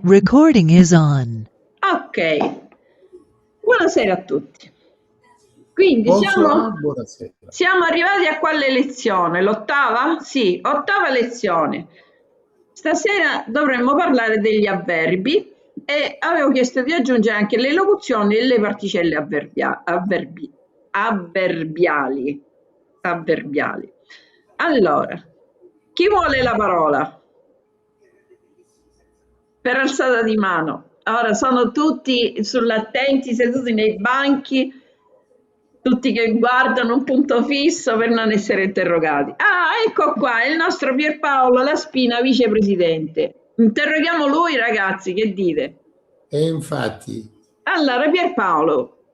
Recording is on. Ok, buonasera a tutti. Quindi Buonasera. siamo arrivati a quale lezione? L'ottava? Sì, ottava lezione. Stasera dovremmo parlare degli avverbi e avevo chiesto di aggiungere anche le locuzioni e le particelle avverbiali. Allora, chi vuole la parola? Per alzata di mano. Ora sono tutti sull'attenti, seduti nei banchi, tutti che guardano un punto fisso per non essere interrogati. Ah, ecco qua, il nostro Pierpaolo La Spina, vicepresidente. Interroghiamo lui, ragazzi, che dite? E infatti, Allora, Pierpaolo,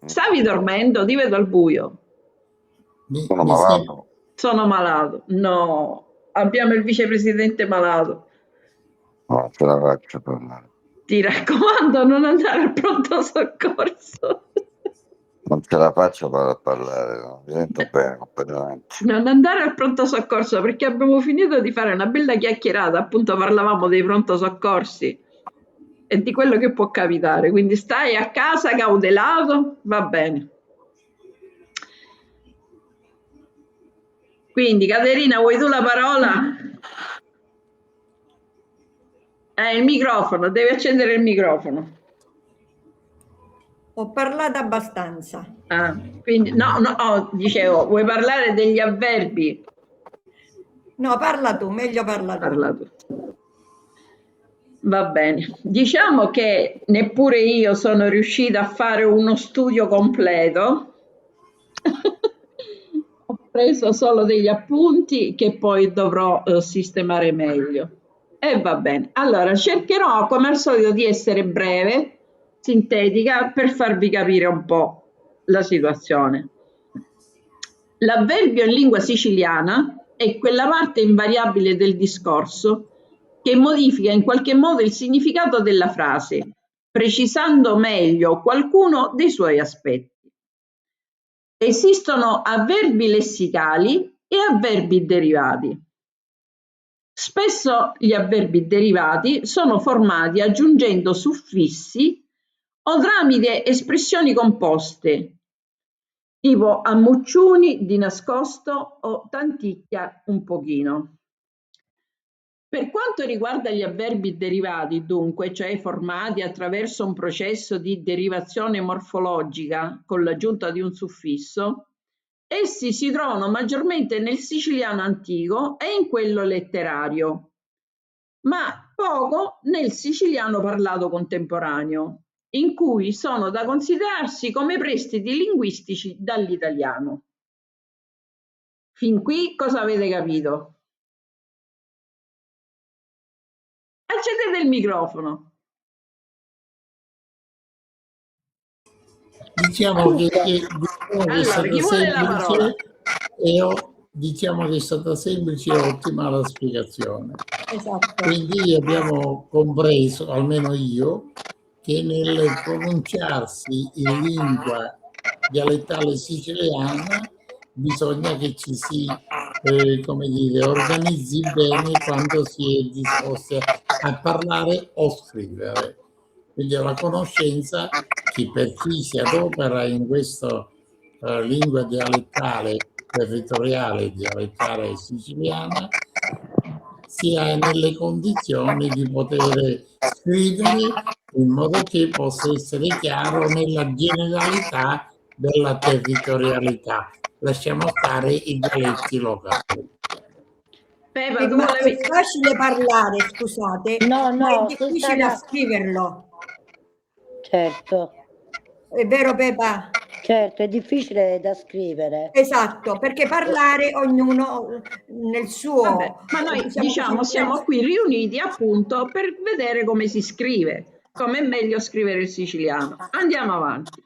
stavi dormendo? Ti vedo al buio. Sono malato. Sono malato. No, abbiamo il vicepresidente malato. Non ce la faccio parlare. Ti raccomando, non andare al pronto soccorso. Non ce la faccio per parlare, no? Mi sento bene completamente. Non andare al pronto soccorso perché abbiamo finito di fare una bella chiacchierata, appunto parlavamo dei pronto soccorsi e di quello che può capitare, quindi stai a casa cautelato, va bene. Quindi Caterina, vuoi tu la parola? Il microfono, devi accendere il microfono. Ho parlato abbastanza. Ah, quindi no, dicevo, vuoi parlare degli avverbi? No, parla tu, meglio parla tu. Parla tu. Va bene. Diciamo che neppure io sono riuscita a fare uno studio completo. Ho preso solo degli appunti che poi dovrò sistemare meglio. E va bene. Allora, cercherò come al solito di essere breve, sintetica, per farvi capire un po' la situazione. L'avverbio in lingua siciliana è quella parte invariabile del discorso che modifica in qualche modo il significato della frase, precisando meglio qualcuno dei suoi aspetti. Esistono avverbi lessicali e avverbi derivati. Spesso gli avverbi derivati sono formati aggiungendo suffissi o tramite espressioni composte, tipo ammucciuni, di nascosto o tanticchia un pochino. Per quanto riguarda gli avverbi derivati, dunque, cioè formati attraverso un processo di derivazione morfologica con l'aggiunta di un suffisso, essi si trovano maggiormente nel siciliano antico e in quello letterario, ma poco nel siciliano parlato contemporaneo, in cui sono da considerarsi come prestiti linguistici dall'italiano. Fin qui cosa avete capito? Accendete il microfono. diciamo che è Allora, stata chi vuole la parola? diciamo che è stata semplice e ottima la spiegazione. Esatto. Quindi abbiamo compreso, almeno io, che nel pronunciarsi in lingua dialettale siciliana bisogna che ci si organizzi bene quando si è disposti a parlare o scrivere. Quindi la conoscenza, chi per chi si adopera in questa lingua dialettale, territoriale, dialettale siciliana, sia nelle condizioni di poter scrivere in modo che possa essere chiaro nella generalità della territorialità. Lasciamo stare i dialetti locali. Pepa, È facile parlare, scusate, No, ma è difficile a scriverlo. Certo. È vero, Pepa? Certo, è difficile da scrivere. Esatto, perché parlare ognuno nel suo... Vabbè, ma noi diciamo siamo qui riuniti appunto per vedere come si scrive, come è meglio scrivere il siciliano. Andiamo avanti.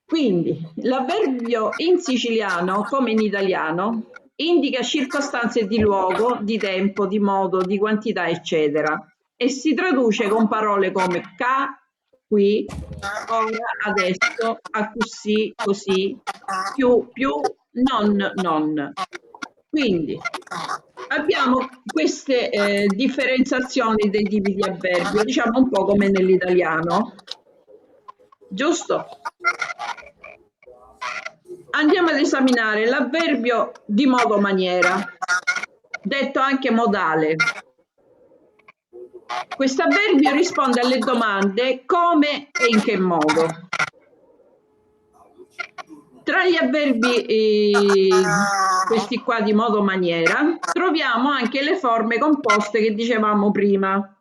Quindi, l'avverbio in siciliano, come in italiano, indica circostanze di luogo, di tempo, di modo, di quantità, eccetera, e si traduce con parole come ca, qui, ora, adesso, a così, così, più, non. Quindi abbiamo queste differenziazioni dei tipi di avverbio, diciamo un po' come nell'italiano, giusto? Andiamo ad esaminare l'avverbio di modo maniera, detto anche modale. Questo avverbio risponde alle domande come e in che modo. Tra gli avverbi, questi qua di modo maniera, troviamo anche le forme composte che dicevamo prima,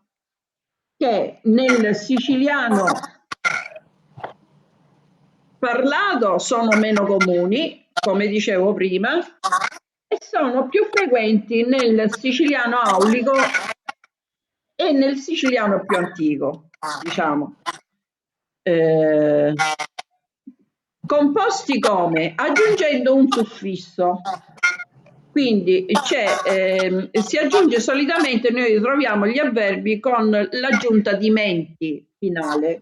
che nel siciliano parlato sono meno comuni, come dicevo prima, e sono più frequenti nel siciliano aulico e nel siciliano più antico, diciamo. Composti come? Aggiungendo un suffisso. Quindi si aggiunge solitamente, noi troviamo gli avverbi con l'aggiunta di menti finale,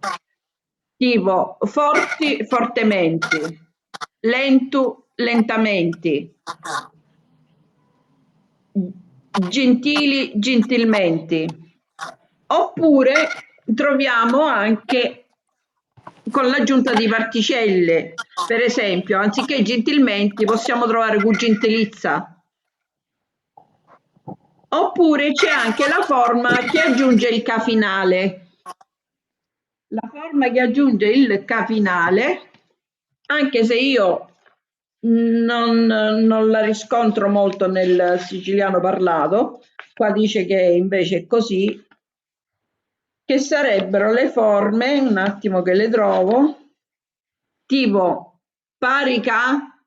tipo forti, fortementi, lentu, lentamenti, gentili, gentilmenti. Oppure troviamo anche con l'aggiunta di particelle, per esempio, anziché gentilmenti possiamo trovare gentilizza. Oppure c'è anche la forma che aggiunge il ca finale. La forma che aggiunge il ca finale, anche se io non la riscontro molto nel siciliano parlato, qua dice che invece è così, che sarebbero le forme, un attimo che le trovo, tipo parica,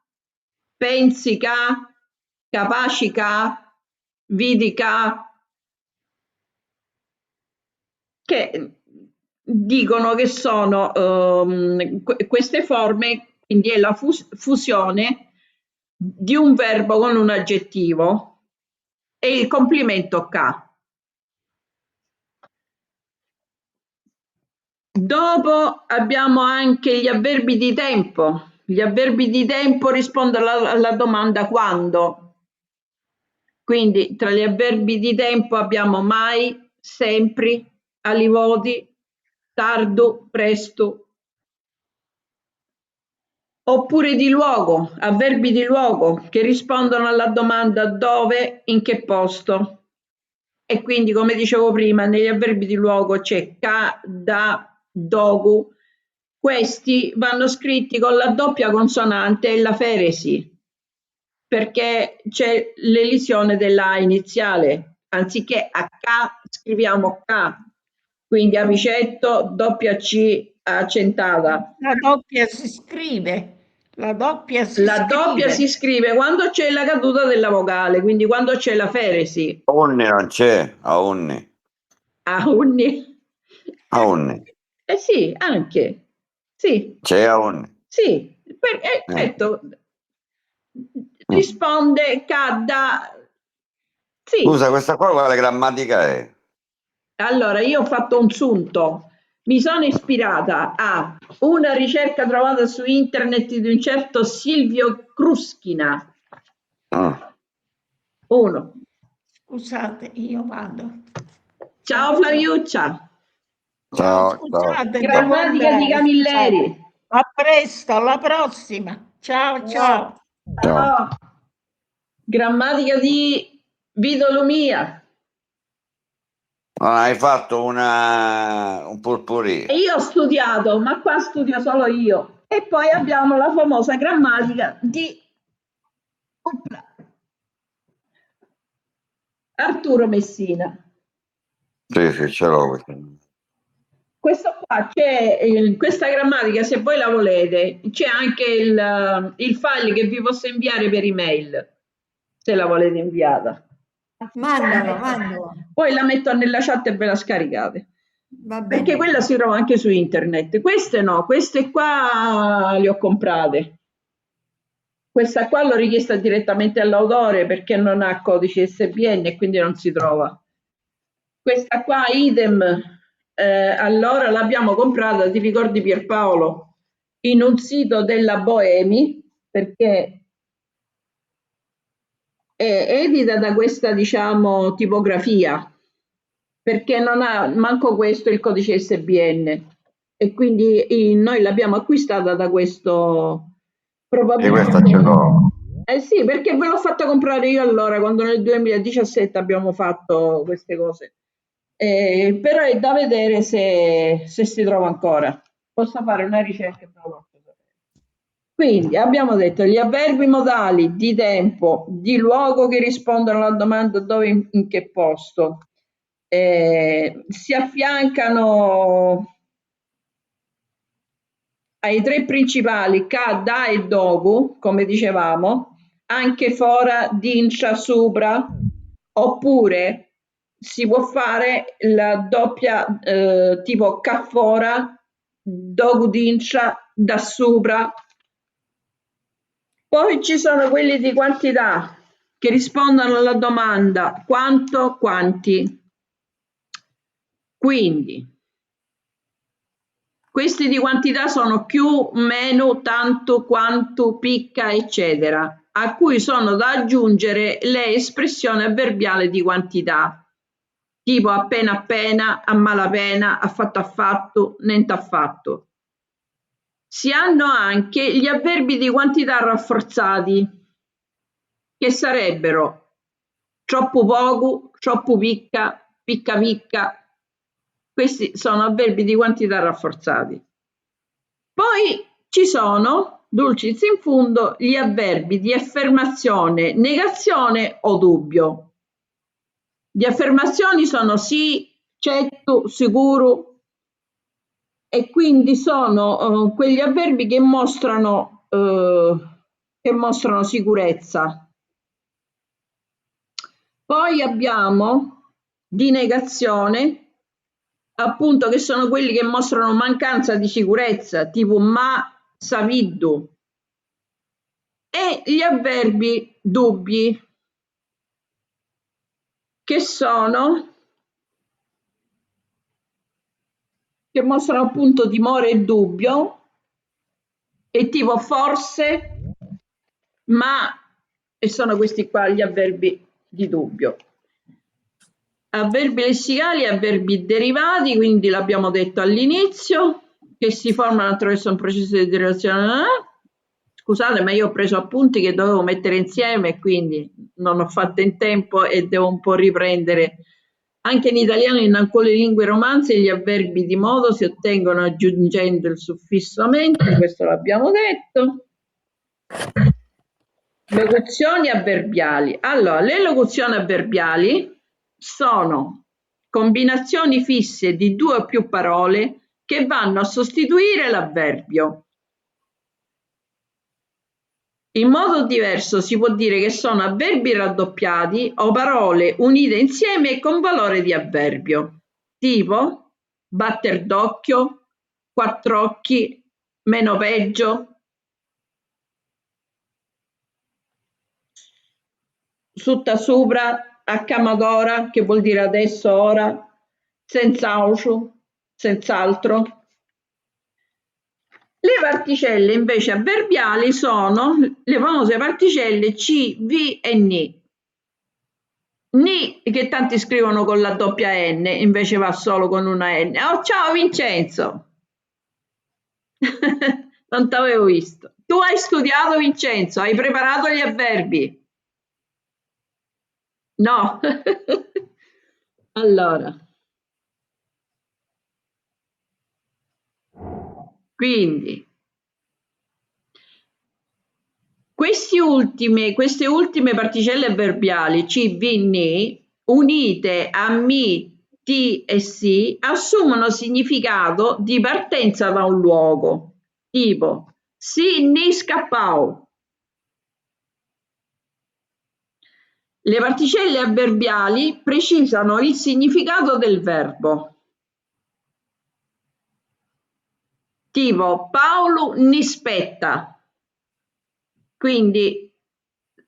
pensica, capacica, vidica, che dicono che sono queste forme, quindi è la fusione di un verbo con un aggettivo e il complemento ca. Dopo abbiamo anche gli avverbi di tempo. Gli avverbi di tempo rispondono alla domanda quando. Quindi tra gli avverbi di tempo abbiamo mai, sempre, alivoti, tardo, presto. Oppure di luogo, avverbi di luogo che rispondono alla domanda dove, in che posto. E quindi, come dicevo prima, negli avverbi di luogo c'è ca, da, dogu. Questi vanno scritti con la doppia consonante e la feresi, perché c'è l'elisione della A iniziale. Anziché a K scriviamo K, quindi apicetto, doppia C accentata. La doppia si scrive. La doppia si La doppia scrive. si scrive quando c'è la caduta della vocale, quindi quando c'è la feresi. A unni non c'è, a unni. A unni. A unni. Eh sì, anche. Sì, C'è a unni. sì, certo, risponde cadda. Sì, Scusa, questa qua quale grammatica è? allora io ho fatto un sunto, mi sono ispirata a una ricerca trovata su internet di un certo Silvio Kruskina. Ah. Uno. Scusate, io vado. Ciao Flaviuccia. Ciao, Scusate, devo Grammatica di andare. Camilleri. A presto, alla prossima. Ciao, ciao. Ciao. Grammatica di Vito Lumia. Hai fatto un potpourri. E io ho studiato, ma qua studio solo io. E poi abbiamo la famosa grammatica di Arturo Messina. Sì, ce l'ho. Questo qua c'è questa grammatica, se voi la volete, c'è anche il file che vi posso inviare per email, se la volete inviata. Mandalo. Poi la metto nella chat e ve la scaricate. Va bene. Perché quella si trova anche su internet. Queste no, queste qua le ho comprate. Questa qua l'ho richiesta direttamente all'autore perché non ha codice ISBN e quindi non si trova. Questa qua, idem, allora l'abbiamo comprata, ti ricordi Pierpaolo, in un sito della Boemi, perché edita da questa, diciamo, tipografia, perché non ha manco questo il codice ISBN, e quindi noi l'abbiamo acquistata da questo, Io questa ce probabilmente. l'ho. Sì, perché ve l'ho fatta comprare io allora, quando nel 2017 abbiamo fatto queste cose. Però è da vedere se si trova ancora. Posso fare una ricerca e ve lo faccio sapere. Quindi abbiamo detto gli avverbi modali di tempo, di luogo che rispondono alla domanda dove, in che posto. Si affiancano ai tre principali ca, da e dopo, come dicevamo, anche fora, dincia, supra, oppure si può fare la doppia tipo ca fora, dopo dincia, da supra. Poi ci sono quelli di quantità che rispondono alla domanda quanto, quanti. Quindi questi di quantità sono più, meno, tanto, quanto, picca, eccetera, a cui sono da aggiungere le espressioni avverbiali di quantità, tipo appena appena, a malapena, affatto, niente affatto. Si hanno anche gli avverbi di quantità rafforzati, che sarebbero troppo poco, troppo picca, picca picca. Questi sono avverbi di quantità rafforzati. Poi ci sono, dulcis in fundo, gli avverbi di affermazione, negazione o dubbio. Di affermazioni sono sì, certo, sicuro, e quindi sono quegli avverbi che mostrano sicurezza. Poi abbiamo di negazione, appunto, che sono quelli che mostrano mancanza di sicurezza, tipo ma, saviddu. E gli avverbi dubbi, che mostrano appunto timore e dubbio, e tipo forse, ma, e sono questi qua gli avverbi di dubbio. Avverbi lessicali e avverbi derivati, quindi l'abbiamo detto all'inizio, che si formano attraverso un processo di derivazione. Scusate, ma io ho preso appunti che dovevo mettere insieme, quindi non ho fatto in tempo e devo un po' riprendere. Anche in italiano e in alcune lingue romanze gli avverbi di modo si ottengono aggiungendo il suffisso mente, questo l'abbiamo detto. Locuzioni avverbiali. Allora, le locuzioni avverbiali sono combinazioni fisse di due o più parole che vanno a sostituire l'avverbio. In modo diverso si può dire che sono avverbi raddoppiati o parole unite insieme e con valore di avverbio, tipo batter d'occhio, quattr'occhi, meno peggio, sutta sopra, a camadora, che vuol dire adesso, ora, senz'altro. Le particelle invece avverbiali sono le famose particelle C, V e NI. Ni, che tanti scrivono con la doppia N, invece va solo con una N. Oh, ciao Vincenzo! Non t'avevo visto. Tu hai studiato, Vincenzo? Hai preparato gli avverbi? No. Allora. Quindi. Queste ultime particelle avverbiali C, V, Ni, unite a mi, ti e si, assumono significato di partenza da un luogo, tipo si, ni, scappau. Le particelle avverbiali precisano il significato del verbo, tipo Paolo nispetta. Quindi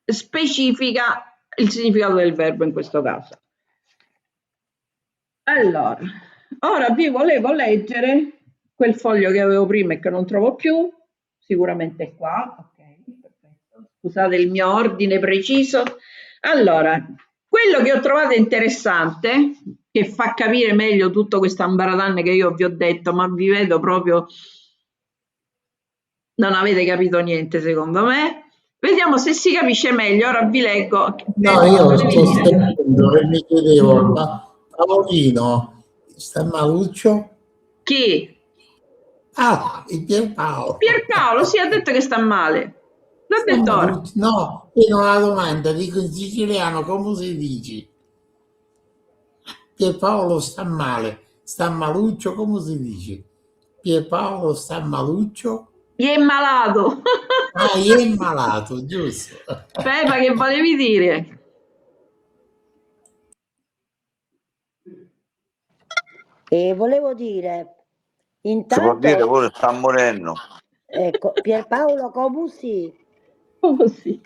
specifica il significato del verbo in questo caso. Allora, ora vi volevo leggere quel foglio che avevo prima e che non trovo più, sicuramente è qua, ok, perfetto. Scusate il mio ordine preciso, Allora, quello che ho trovato interessante, che fa capire meglio tutto questo ambaradan che io vi ho detto, ma vi vedo proprio non avete capito niente secondo me. Vediamo se si capisce meglio. Ora vi leggo. No, io Volevi sto dire? sentendo e mi chiedevo, ma Paolino sta maluccio? Chi? Ah, il Pierpaolo. Pierpaolo, sì, ha detto che sta male. L'ho Sta detto ora. maluccio? No, io ho una domanda, dico in siciliano come si dice? Pierpaolo sta male, sta maluccio, come si dice? Pierpaolo sta maluccio? Gli è malato. Ah, è malato, giusto. Pepa, che volevi dire? E volevo dire, Si può dire intanto, pure sta morendo. ecco, Pierpaolo Comusi, Oh, sì.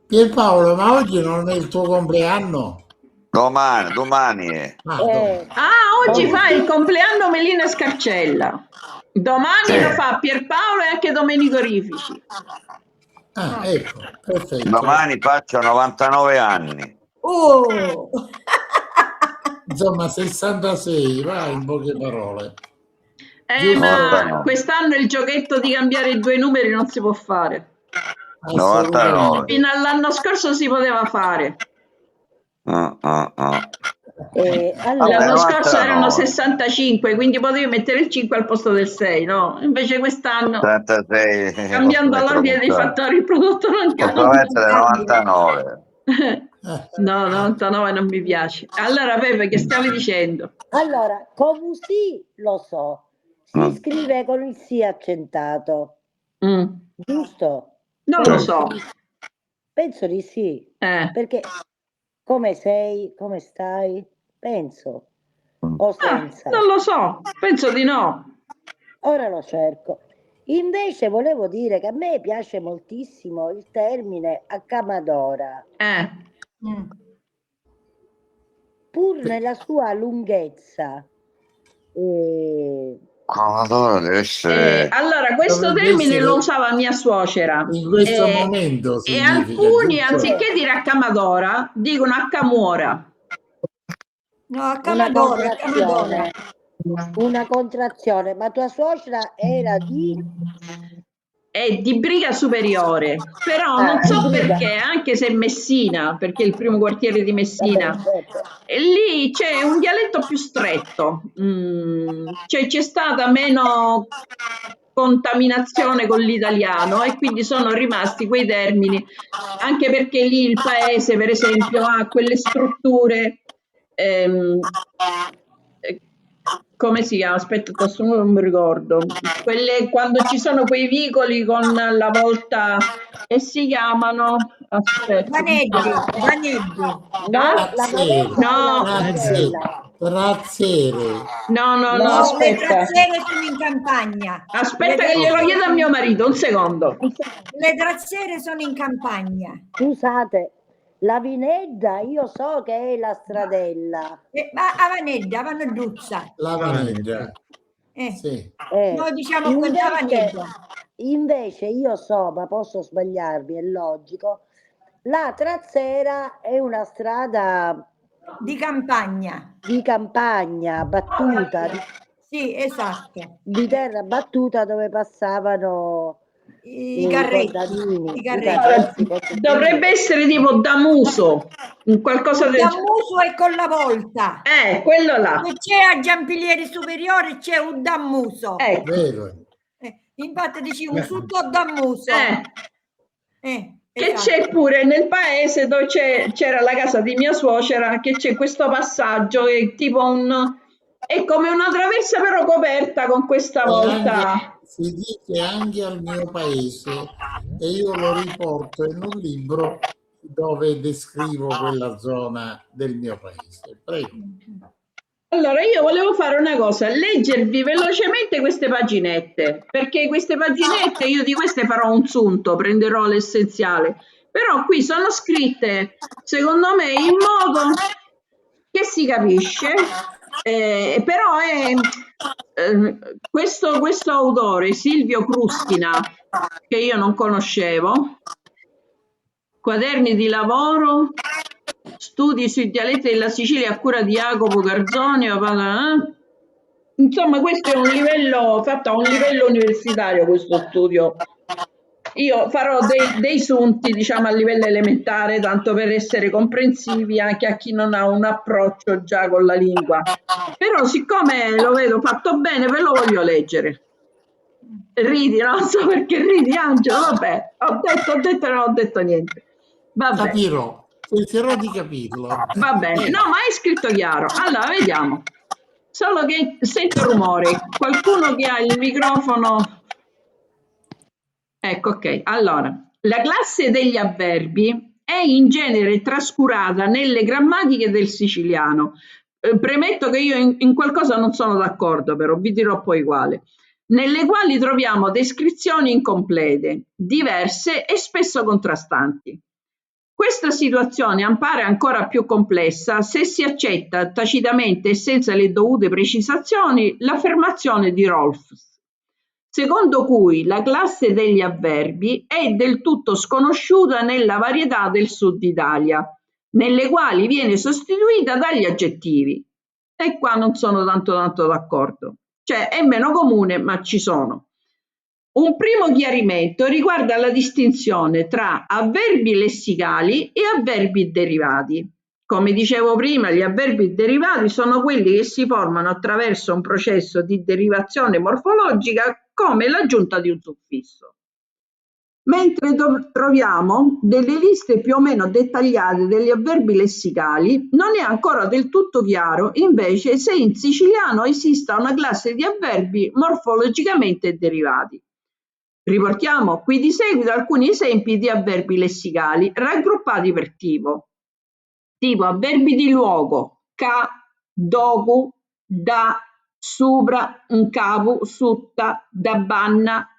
Pierpaolo, ma oggi non è il tuo compleanno? Domani è. Ah, domani. Ah, oggi fa il Comusi, compleanno Melina Scarcella. Domani Sì. lo fa Pierpaolo e anche Domenico Rifici. Ah, ecco, perfetto. Domani faccio 99 anni. Oh! Insomma, 66, va in poche parole. Ma Giusto? 99. quest'anno il giochetto di cambiare i due numeri non si può fare. 99. Fino all'anno scorso si poteva fare. Vabbè, allora, L'anno scorso erano 99. 65, quindi potevi mettere il 5 al posto del 6, no? Invece quest'anno, 36, posso cambiando mettere l'ordine dei comunque. fattori, il prodotto non Posso cambia. mettere 99. No, 99 non mi piace. Allora, Pepe, che stavi dicendo? allora, Comusi lo so, si Mm. scrive con il sì accentato, Mm, giusto? non lo Sì. so. Penso di sì, perché come sei, come stai? Penso, o senza. Non lo so, penso di no. Ora lo cerco. Invece volevo dire che a me piace moltissimo il termine accamadora, Mm. pur nella sua lunghezza. Commodore deve essere. Allora, questo Dovrebbe termine lo essere usava mia suocera in questo momento, e significa, alcuni, giusto? anziché dire accamadora, dicono accamuora. No, Una Accamadora, contrazione, una contrazione, ma tua suocera era di... È di Briga Superiore, però non di so Briga. perché, anche se Messina, perché è il primo quartiere di Messina, Vabbè, certo. e lì c'è un dialetto più stretto, cioè c'è stata meno contaminazione con l'italiano e quindi sono rimasti quei termini, anche perché lì il paese, per esempio, ha quelle strutture, come si chiama? Aspetta, adesso non mi ricordo. Quelle quando ci sono quei vicoli con la volta e si chiamano, aspetta. Vaneggi. No, la Razziere, modella è la No, stradella. razziere. no, No, Le aspetta. traziere sono in campagna. Aspetta che glielo chiedo a mio marito, un secondo. Le traziere sono in campagna. Scusate, la Vinedda io so che è la stradella. Ma a Vaneggia, a Vaneggiuzza. La vaneggia. Sì. Noi diciamo con Invece, Vaneggia. invece io so, ma posso sbagliarmi, è logico, la Trazzera è una strada Di campagna. di campagna battuta, Sì, esatto. di terra battuta dove passavano I carretti. contadini, I i carretti. carretti, contadini. Dovrebbe essere tipo Damuso, qualcosa del genere. Dammuso è con la volta. Quello là. Se c'è a Giampilieri Superiori c'è un Dammuso. Ecco. Vero. Infatti dici un sutto Dammuso. Che Esatto. c'è pure nel paese dove c'era la casa di mia suocera, che c'è questo passaggio, è tipo è come una traversa però coperta con questa volta. Si dice anche al mio paese e io lo riporto in un libro dove descrivo quella zona del mio paese. Prego. Allora, io volevo fare una cosa, leggervi velocemente queste paginette, perché queste paginette, io di queste farò un sunto, prenderò l'essenziale, però qui sono scritte, secondo me, in modo che si capisce, però questo autore, Silvio Crustina, che io non conoscevo, quaderni di lavoro, studi sui dialetti della Sicilia a cura di Jacopo Garzoni. Insomma, questo è un livello fatto a un livello universitario, questo studio. Io farò dei sunti, diciamo, a livello elementare, tanto per essere comprensivi anche a chi non ha un approccio già con la lingua. Però siccome lo vedo fatto bene, ve lo voglio leggere. Ridi, non so perché ridi, Angelo, vabbè, ho detto e non ho detto niente. Vabbè. Capirò, cercherò di capirlo. Va bene, no, ma è scritto chiaro. Allora, vediamo. Solo che sento rumore. Qualcuno che ha il microfono... Ecco, ok. Allora, la classe degli avverbi è in genere trascurata nelle grammatiche del siciliano. Premetto che io in qualcosa non sono d'accordo, però vi dirò poi quale. Nelle quali troviamo descrizioni incomplete, diverse e spesso contrastanti. Questa situazione appare ancora più complessa se si accetta tacitamente e senza le dovute precisazioni l'affermazione di Rolfs, secondo cui la classe degli avverbi è del tutto sconosciuta nella varietà del sud Italia, nelle quali viene sostituita dagli aggettivi. E qua non sono tanto d'accordo. Cioè è meno comune, ma ci sono. Un primo chiarimento riguarda la distinzione tra avverbi lessicali e avverbi derivati. Come dicevo prima, gli avverbi derivati sono quelli che si formano attraverso un processo di derivazione morfologica come l'aggiunta di un suffisso. Mentre troviamo delle liste più o meno dettagliate degli avverbi lessicali, non è ancora del tutto chiaro invece se in siciliano esista una classe di avverbi morfologicamente derivati. Riportiamo qui di seguito alcuni esempi di avverbi lessicali raggruppati per tipo. Tipo avverbi di luogo: ca, docu, da, supra, un capu, sutta, da banna,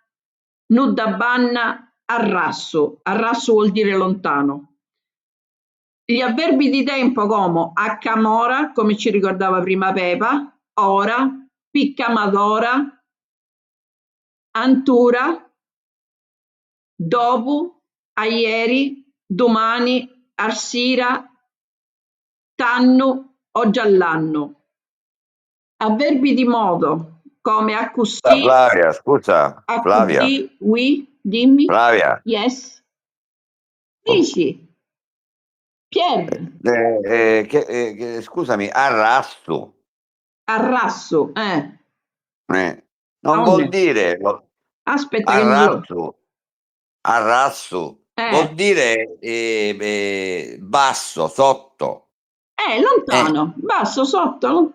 nu da banna, arrasso. Arrasso vuol dire lontano. Gli avverbi di tempo come accamora, come ci ricordava prima Pepa, ora, piccamadora, antura, dopo, a ieri, domani, arsira, tanno o giall'anno. Avverbi di modo come accusì, Flavia, scusa, Flavia. accudì, oui, dimmi. Flavia. Yes. Dici. Pier. Scusami, arrasto. Arrasso, Non vuol dire Aspetta che me lo... arrasso, vuol dire basso, sotto. Lontano, basso, sotto.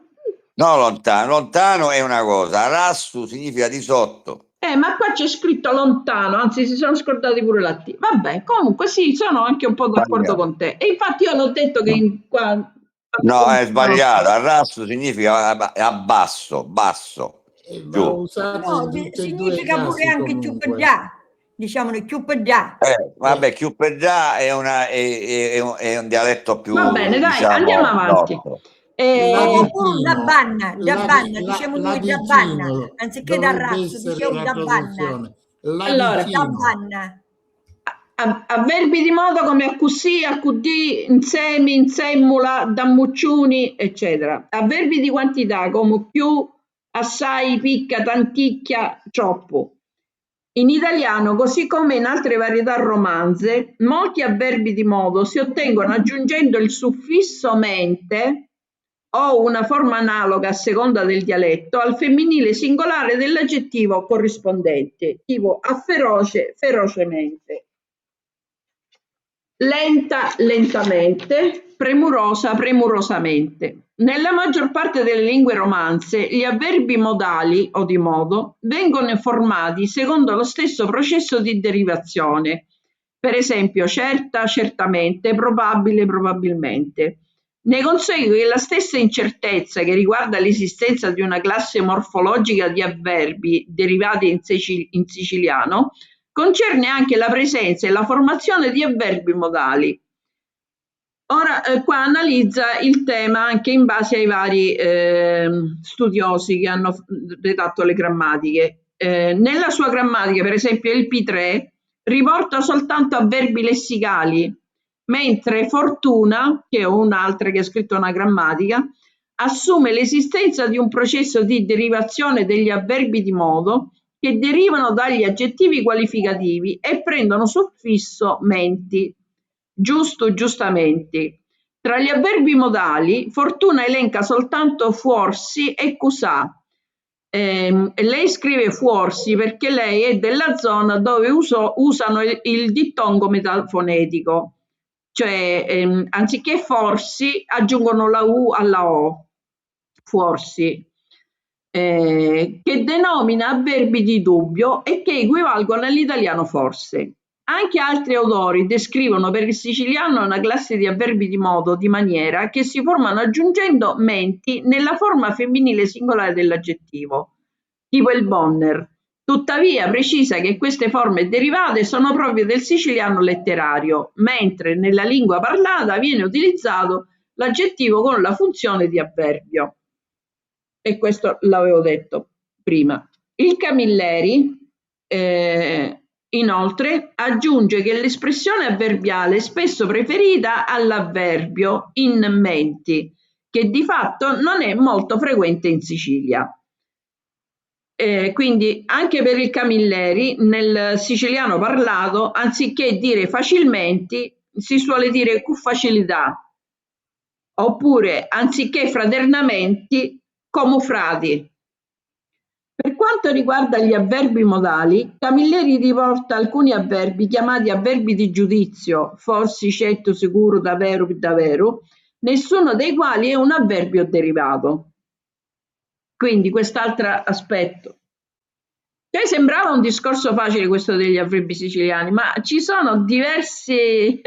No, lontano è una cosa, arrasso significa di sotto. Ma qua c'è scritto lontano, anzi si sono scordati pure la T. Vabbè, comunque sì, sono anche un po' d'accordo con te. E infatti io l'ho detto che qua... No, è sbagliato, arrasso significa a basso, basso. Va usato No, in tutti e significa due i pure casi anche comunque. chiuppeggià, diciamo chiuppeggià. Vabbè, chiuppeggià è un dialetto più, Va bene, dai, diciamo, andiamo avanti. Da banna, diciamo noi da banna, anziché da razzo, diciamo da banna. Allora, da banna. Avverbi di modo come accusì, accudì, insemi, insemmula, dammucciuni, eccetera. Avverbi di quantità come più, assai, picca, tanticchia, troppo. In italiano, così come in altre varietà romanze, molti avverbi di modo si ottengono aggiungendo il suffisso mente o una forma analoga a seconda del dialetto al femminile singolare dell'aggettivo corrispondente, tipo afferoce, ferocemente. Lenta, lentamente, premurosa, premurosamente. Nella maggior parte delle lingue romanze, gli avverbi modali o di modo vengono formati secondo lo stesso processo di derivazione. Per esempio, certa, certamente, probabile, probabilmente. Ne consegue che la stessa incertezza che riguarda l'esistenza di una classe morfologica di avverbi derivati in siciliano concerne anche la presenza e la formazione di avverbi modali. Ora qua analizza il tema anche in base ai vari studiosi che hanno redatto le grammatiche. Nella sua grammatica, per esempio, il P3 riporta soltanto avverbi lessicali mentre fortuna, che è un'altra che ha scritto una grammatica, assume l'esistenza di un processo di derivazione degli avverbi di modo che derivano dagli aggettivi qualificativi e prendono suffisso menti, giusto, giustamente. Tra gli avverbi modali, Fortuna elenca soltanto fuorsi e cusà. Lei scrive fuorsi perché lei è della zona dove usano il dittongo metafonetico, cioè anziché forsi aggiungono la U alla O, fuorsi, che denomina avverbi di dubbio e che equivalgono all'italiano forse. Anche altri autori descrivono per il siciliano una classe di avverbi di modo, di maniera, che si formano aggiungendo menti nella forma femminile singolare dell'aggettivo, tipo il Bonner. Tuttavia precisa che queste forme derivate sono proprio del siciliano letterario, mentre nella lingua parlata viene utilizzato l'aggettivo con la funzione di avverbio. E questo l'avevo detto prima. Il Camilleri inoltre aggiunge che l'espressione avverbiale è spesso preferita all'avverbio in menti, che di fatto non è molto frequente in Sicilia. Quindi anche per il Camilleri nel siciliano parlato, anziché dire facilmente, si suole dire con facilità, oppure anziché fraternamente, come frati. Per quanto riguarda gli avverbi modali, Camilleri riporta alcuni avverbi chiamati avverbi di giudizio, forsi, certo, sicuro, davvero, davvero, nessuno dei quali è un avverbio derivato. Quindi quest'altro aspetto. Cioè, sembrava un discorso facile questo degli avverbi siciliani, ma ci sono diversi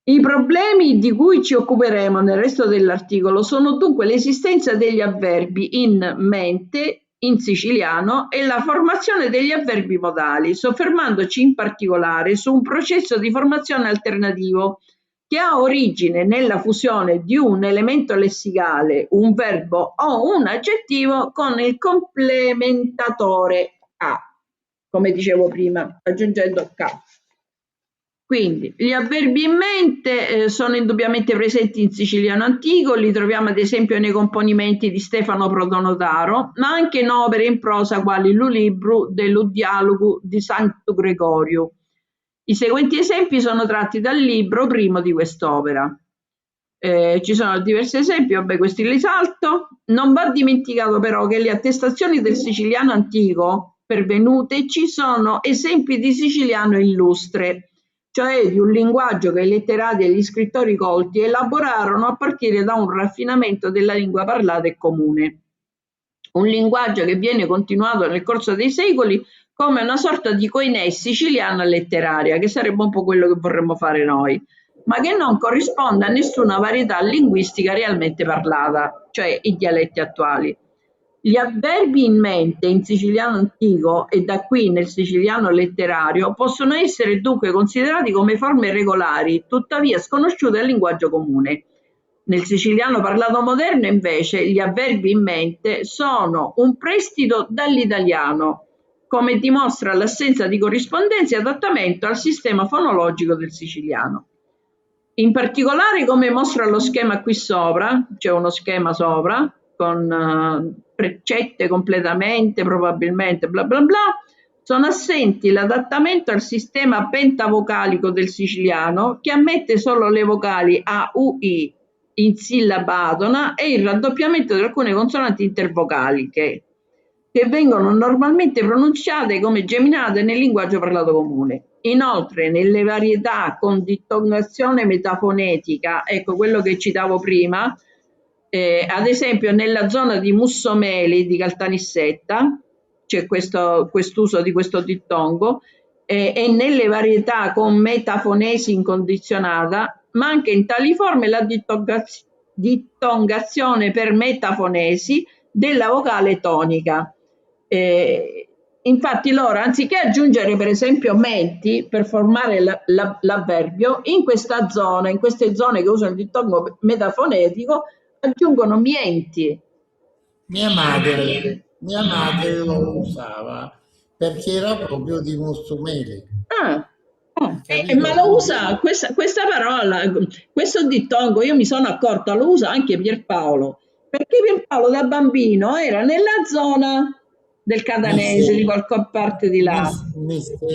I problemi di cui ci occuperemo nel resto dell'articolo sono dunque l'esistenza degli avverbi in mente in siciliano e la formazione degli avverbi modali, soffermandoci in particolare su un processo di formazione alternativo che ha origine nella fusione di un elemento lessicale, un verbo o un aggettivo con il complementatore a, come dicevo prima, aggiungendo K. Quindi gli avverbi in mente sono indubbiamente presenti in siciliano antico, li troviamo ad esempio nei componimenti di Stefano Prodonotaro, ma anche in opere in prosa quali l'Ulibru dello Dialogo di Santo Gregorio. I seguenti esempi sono tratti dal libro primo di quest'opera. Ci sono diversi esempi, vabbè, questi li salto. Non va dimenticato però che le attestazioni del siciliano antico pervenute ci sono esempi di siciliano illustre, cioè di un linguaggio che i letterati e gli scrittori colti elaborarono a partire da un raffinamento della lingua parlata e comune. Un linguaggio che viene continuato nel corso dei secoli come una sorta di koiné siciliana letteraria, che sarebbe un po' quello che vorremmo fare noi, ma che non corrisponde a nessuna varietà linguistica realmente parlata, cioè i dialetti attuali. Gli avverbi in mente in siciliano antico e da qui nel siciliano letterario possono essere dunque considerati come forme regolari, tuttavia sconosciute al linguaggio comune. Nel siciliano parlato moderno, invece, gli avverbi in mente sono un prestito dall'italiano, come dimostra l'assenza di corrispondenza e adattamento al sistema fonologico del siciliano. In particolare, come mostra lo schema qui sopra, c'è uno schema sopra, con precette completamente, probabilmente, bla bla bla, sono assenti l'adattamento al sistema pentavocalico del siciliano, che ammette solo le vocali A, U, I in sillaba atona e il raddoppiamento di alcune consonanti intervocaliche, che vengono normalmente pronunciate come geminate nel linguaggio parlato comune. Inoltre, nelle varietà con dittongazione metafonetica, ecco quello che citavo prima, ad esempio nella zona di Mussomeli di Caltanissetta c'è quest'uso di questo dittongo, e nelle varietà con metafonesi incondizionata, ma anche in tali forme la dittongazione per metafonesi della vocale tonica. Infatti loro, anziché aggiungere per esempio menti per formare l'avverbio, in questa zona, in queste zone che usano il dittongo metafonetico, aggiungono mienti. Mia madre lo usava perché era proprio di Mussomeli. Ma lo usa questa parola, questo dittongo, io mi sono accorta, lo usa anche Pierpaolo, perché Pierpaolo da bambino era nella zona del Catanese, di qualche parte di là.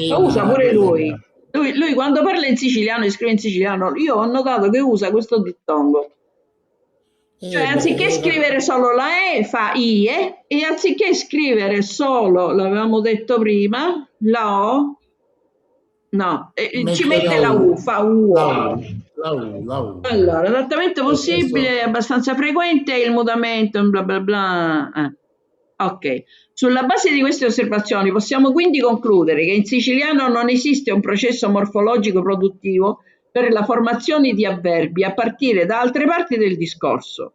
Lo usa pure lui. Lui quando parla in siciliano e scrive in siciliano, io ho notato che usa questo dittongo. Cioè, anziché scrivere solo la E, fa IE, e anziché scrivere solo, l'avevamo detto prima, la O, no, ci mette la U, fa U. La U. Allora, l'adattamento possibile è abbastanza frequente, il mutamento, bla bla bla. Ok. Sulla base di queste osservazioni possiamo quindi concludere che in siciliano non esiste un processo morfologico produttivo per la formazione di avverbi a partire da altre parti del discorso.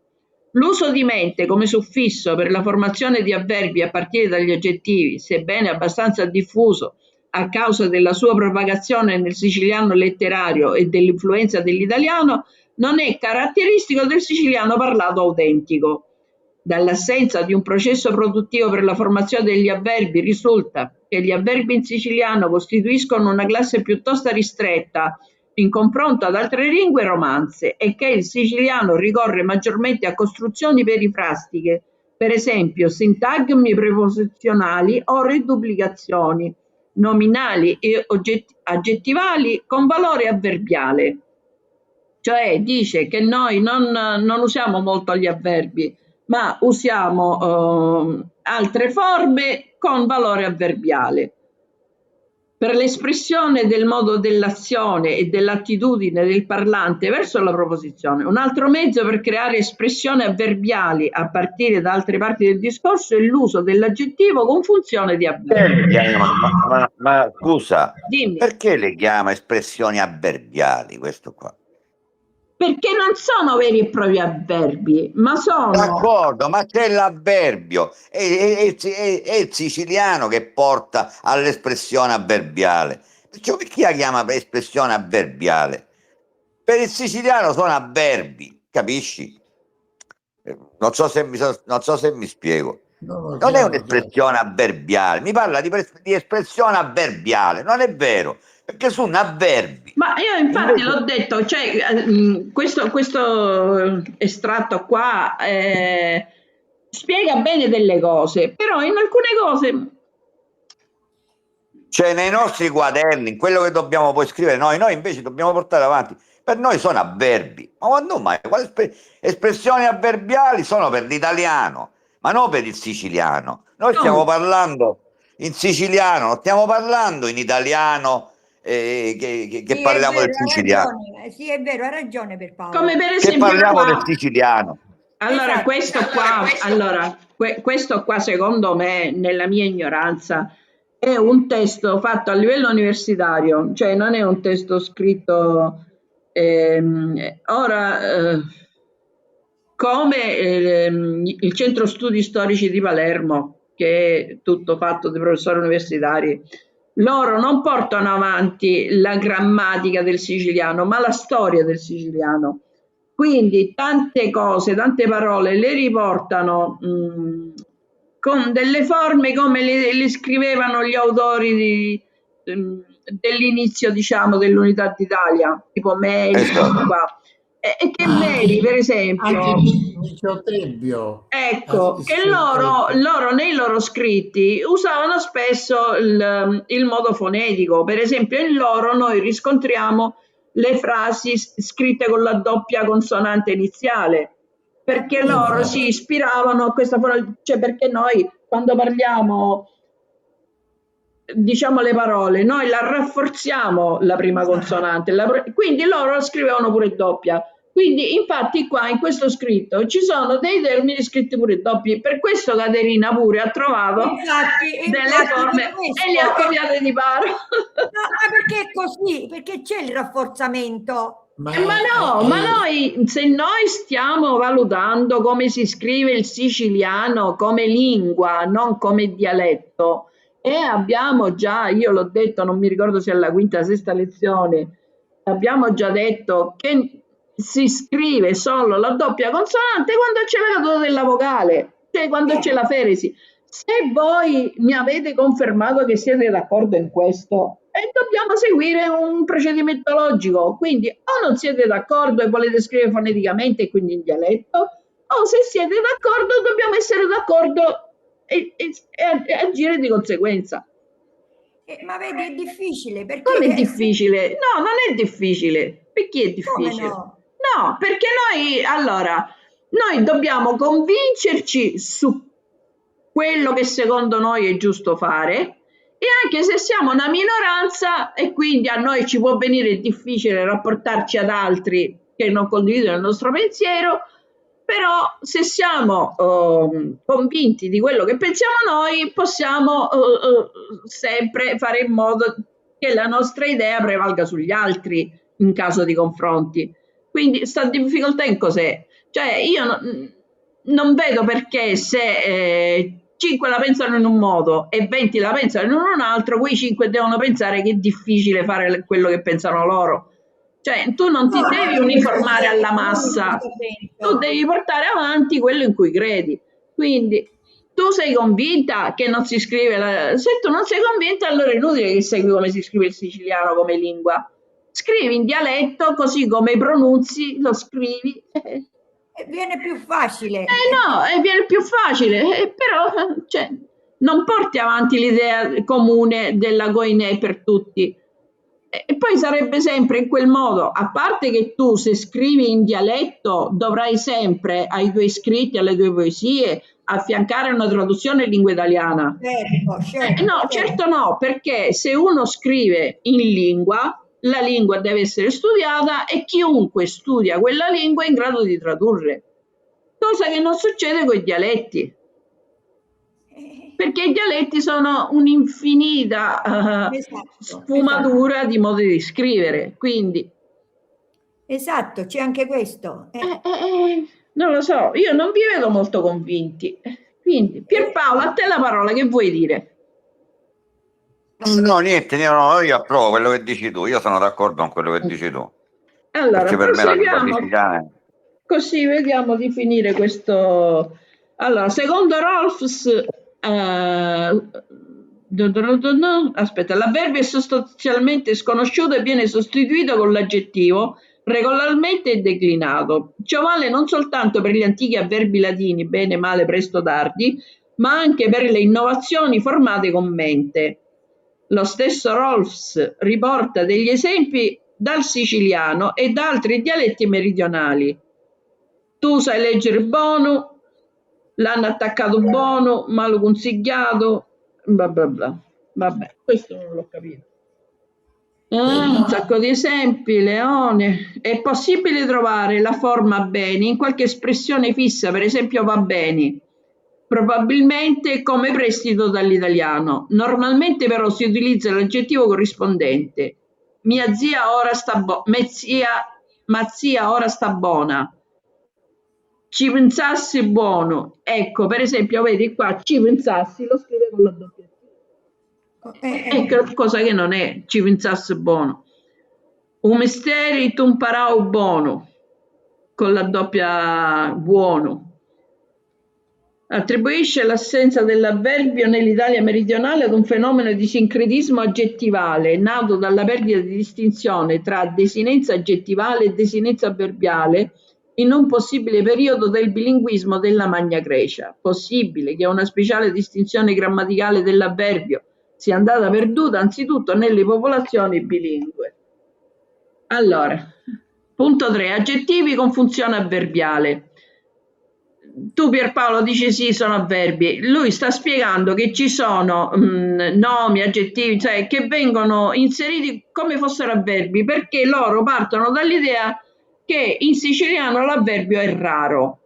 L'uso di mente come suffisso per la formazione di avverbi a partire dagli aggettivi, sebbene abbastanza diffuso a causa della sua propagazione nel siciliano letterario e dell'influenza dell'italiano, non è caratteristico del siciliano parlato autentico. Dall'assenza di un processo produttivo per la formazione degli avverbi risulta che gli avverbi in siciliano costituiscono una classe piuttosto ristretta in confronto ad altre lingue romanze e che il siciliano ricorre maggiormente a costruzioni perifrastiche, per esempio sintagmi preposizionali o riduplicazioni, nominali e aggettivali con valore avverbiale. Cioè dice che noi non usiamo molto gli avverbi, ma usiamo altre forme con valore avverbiale. Per l'espressione del modo dell'azione e dell'attitudine del parlante verso la proposizione. Un altro mezzo per creare espressioni avverbiali a partire da altre parti del discorso è l'uso dell'aggettivo con funzione di avverbio. Ma scusa, Dimmi. perché le chiama espressioni avverbiali questo qua? Perché non sono veri e propri avverbi, ma sono... D'accordo, ma c'è l'avverbio, è il siciliano che porta all'espressione avverbiale. Cioè, chi la chiama espressione avverbiale? Per il siciliano sono avverbi, capisci? Non so se mi spiego. Non è un'espressione avverbiale, mi parla di espressione avverbiale, non è vero, perché sono avverbi. Ma io infatti l'ho detto, cioè, questo estratto qua spiega bene delle cose, però in alcune cose... Cioè nei nostri quaderni, in quello che dobbiamo poi scrivere noi invece dobbiamo portare avanti, per noi sono avverbi, ma quando mai? Espressioni avverbiali sono per l'italiano, ma non per il siciliano. Noi stiamo parlando in siciliano, non stiamo parlando in italiano che Sì, parliamo vero, del siciliano. sì, è vero, ha ragione per Paolo. Come per esempio che parliamo qua. del siciliano. Allora, Esatto. questo qua secondo me, nella mia ignoranza, è un testo fatto a livello universitario, cioè non è un testo scritto come il Centro Studi Storici di Palermo, che è tutto fatto di professori universitari. Loro non portano avanti la grammatica del siciliano, ma la storia del siciliano. Quindi tante cose, tante parole le riportano con delle forme come le scrivevano gli autori dell'inizio, diciamo, dell'Unità d'Italia, tipo Meli, qua. E che Meli, per esempio, ecco, che loro nei loro scritti usavano spesso il modo fonetico. Per esempio, in loro noi riscontriamo le frasi scritte con la doppia consonante iniziale, perché loro si ispiravano a questa forma, cioè perché noi quando parliamo, diciamo le parole, noi la rafforziamo la prima consonante, quindi loro scrivevano pure doppia. Quindi infatti qua in questo scritto ci sono dei termini scritti pure doppi, per questo Caterina pure ha trovato delle forme e li ha copiate di paro. No, ma perché è così? Perché c'è il rafforzamento. Ma noi, se noi stiamo valutando come si scrive il siciliano come lingua, non come dialetto, e abbiamo già, io l'ho detto, non mi ricordo se è alla quinta o sesta lezione, abbiamo già detto che si scrive solo la doppia consonante quando c'è la caduta della vocale, cioè quando c'è la feresi. Se voi mi avete confermato che siete d'accordo in questo, e dobbiamo seguire un procedimento logico. Quindi o non siete d'accordo e volete scrivere foneticamente e quindi in dialetto, o se siete d'accordo dobbiamo essere d'accordo e agire di conseguenza. Ma vedi, è difficile perché... Come è difficile? No, non è difficile. Perché è difficile? Come no? No, perché noi dobbiamo convincerci su quello che secondo noi è giusto fare, e anche se siamo una minoranza e quindi a noi ci può venire difficile rapportarci ad altri che non condividono il nostro pensiero, però se siamo convinti di quello che pensiamo noi, possiamo sempre fare in modo che la nostra idea prevalga sugli altri in caso di confronti. Quindi sta difficoltà in cos'è? Cioè io non vedo perché se 5 la pensano in un modo e 20 la pensano in un altro, quei 5 devono pensare che è difficile fare quello che pensano loro. Cioè, tu non ti devi uniformare alla massa, tu devi portare avanti quello in cui credi. Quindi, tu sei convinta che non si scrive, se tu non sei convinta, allora è inutile che segui come si scrive il siciliano come lingua. Scrivi in dialetto, così come pronunzi, lo scrivi. Viene più facile. No, viene più facile, però cioè, non porti avanti l'idea comune della Goinè per tutti. E poi sarebbe sempre in quel modo, a parte che tu se scrivi in dialetto dovrai sempre ai tuoi scritti, alle tue poesie, affiancare una traduzione in lingua italiana. Certo, no, certo no, perché se uno scrive in lingua, la lingua deve essere studiata e chiunque studia quella lingua è in grado di tradurre, cosa che non succede con i dialetti. Perché i dialetti sono un'infinita sfumatura di modi di scrivere, quindi... Esatto, c'è anche questo. Non lo so, io non vi vedo molto convinti. Quindi, Pierpaolo, a te la parola, che vuoi dire? No, niente, io approvo quello che dici tu, io sono d'accordo con quello che dici tu. Allora, perché per me la lingua siciliana... Così vediamo di finire questo. Allora, secondo Rolfs, aspetta, l'avverbio è sostanzialmente sconosciuto e viene sostituito con l'aggettivo regolarmente e declinato. Ciò vale non soltanto per gli antichi avverbi latini, bene, male, presto, tardi, ma anche per le innovazioni formate con mente. Lo stesso Rolfs riporta degli esempi dal siciliano e da altri dialetti meridionali. Tu sai leggere buono, l'hanno attaccato buono, malo consigliato, bla bla bla. Vabbè, questo non l'ho capito. Un sacco di esempi, Leone. È possibile trovare la forma bene in qualche espressione fissa, per esempio va bene, probabilmente come prestito dall'italiano. Normalmente però si utilizza l'aggettivo corrispondente. Mia zia ora sta ma zia ora sta buona. Ci pensassi buono. Ecco, per esempio, vedi qua, ci pensassi, lo scrive con la doppia. Ecco, cosa che non è, ci pensassi buono. Un misteri tu imparau buono, con la doppia buono. Attribuisce l'assenza dell'avverbio nell'Italia meridionale ad un fenomeno di sincretismo aggettivale, nato dalla perdita di distinzione tra desinenza aggettivale e desinenza avverbiale in un possibile periodo del bilinguismo della Magna Grecia. Possibile che una speciale distinzione grammaticale dell'avverbio sia andata perduta anzitutto nelle popolazioni bilingue. Allora, punto 3, aggettivi con funzione avverbiale. Tu Pierpaolo dici sì, sono avverbi. Lui sta spiegando che ci sono nomi, aggettivi, cioè che vengono inseriti come fossero avverbi, perché loro partono dall'idea che in siciliano l'avverbio è raro.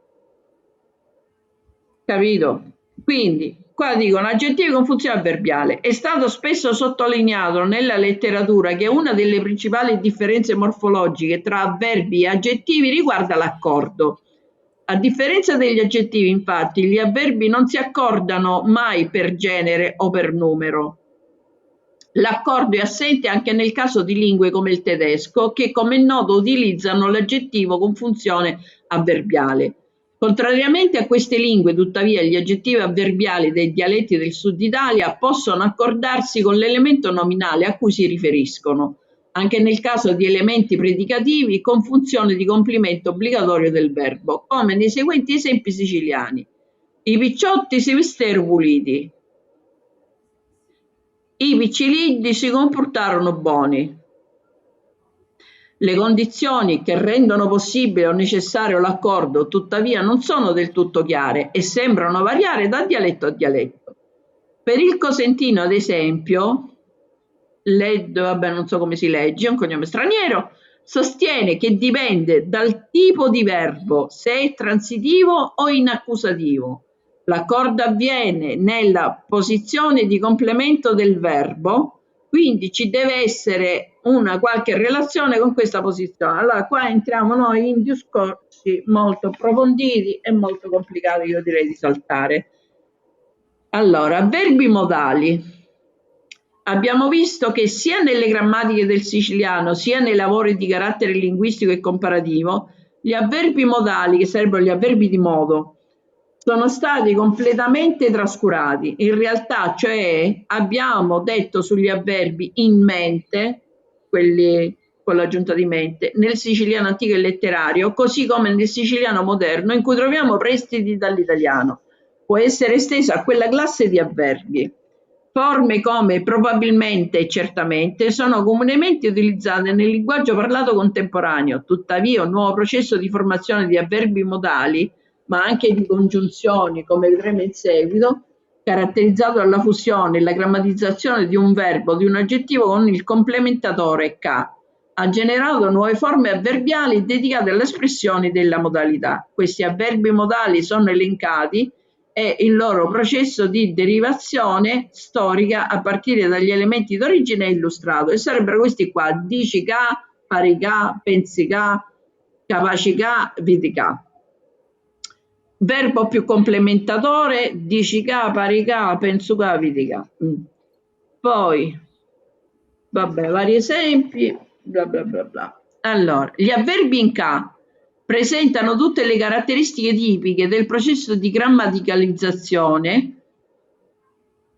Capito? Quindi, qua dicono aggettivi con funzione avverbiale. È stato spesso sottolineato nella letteratura che una delle principali differenze morfologiche tra avverbi e aggettivi riguarda l'accordo. A differenza degli aggettivi, infatti, gli avverbi non si accordano mai per genere o per numero. L'accordo è assente anche nel caso di lingue come il tedesco, che come è noto utilizzano l'aggettivo con funzione avverbiale. Contrariamente a queste lingue, tuttavia, gli aggettivi avverbiali dei dialetti del Sud Italia possono accordarsi con l'elemento nominale a cui si riferiscono, anche nel caso di elementi predicativi con funzione di complemento obbligatorio del verbo, come nei seguenti esempi siciliani. I picciotti si vestero puliti. I piccililli si comportarono buoni. Le condizioni che rendono possibile o necessario l'accordo, tuttavia, non sono del tutto chiare e sembrano variare da dialetto a dialetto. Per il cosentino, ad esempio, non so come si legge, è un cognome straniero, sostiene che dipende dal tipo di verbo, se è transitivo o in accusativo. L'accordo avviene nella posizione di complemento del verbo, quindi ci deve essere una qualche relazione con questa posizione. Allora qua entriamo noi in discorsi molto approfonditi e molto complicati, io direi di saltare. Allora, verbi modali. Abbiamo visto che sia nelle grammatiche del siciliano sia nei lavori di carattere linguistico e comparativo, gli avverbi modali, che sarebbero gli avverbi di modo, sono stati completamente trascurati. In realtà, cioè, abbiamo detto sugli avverbi in mente, quelli con l'aggiunta di mente, nel siciliano antico e letterario, così come nel siciliano moderno, in cui troviamo prestiti dall'italiano. Può essere estesa a quella classe di avverbi. Forme come probabilmente e certamente sono comunemente utilizzate nel linguaggio parlato contemporaneo, tuttavia un nuovo processo di formazione di avverbi modali, ma anche di congiunzioni, come vedremo in seguito, caratterizzato dalla fusione e la grammatizzazione di un verbo, di un aggettivo con il complementatore "ca", ha generato nuove forme avverbiali dedicate alle espressioni della modalità. Questi avverbi modali sono elencati e il loro processo di derivazione storica a partire dagli elementi d'origine è illustrato, e sarebbero questi qua: dici ca, pari ca, pensi ca, capaci ca, vidi ca. Verbo più complementatore: dici ca, pari ca, penso ca, vidi ca. Poi, vabbè, vari esempi, bla bla bla bla. Allora, gli avverbi in ca presentano tutte le caratteristiche tipiche del processo di grammaticalizzazione.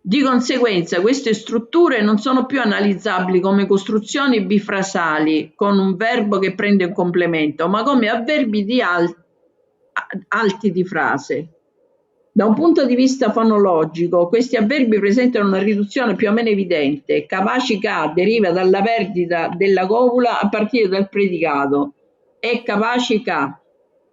Di conseguenza, queste strutture non sono più analizzabili come costruzioni bifrasali con un verbo che prende un complemento, ma come avverbi di alti di frase. Da un punto di vista fonologico, questi avverbi presentano una riduzione più o meno evidente. Capaci ca deriva dalla perdita della copula a partire dal predicato. È capace ca,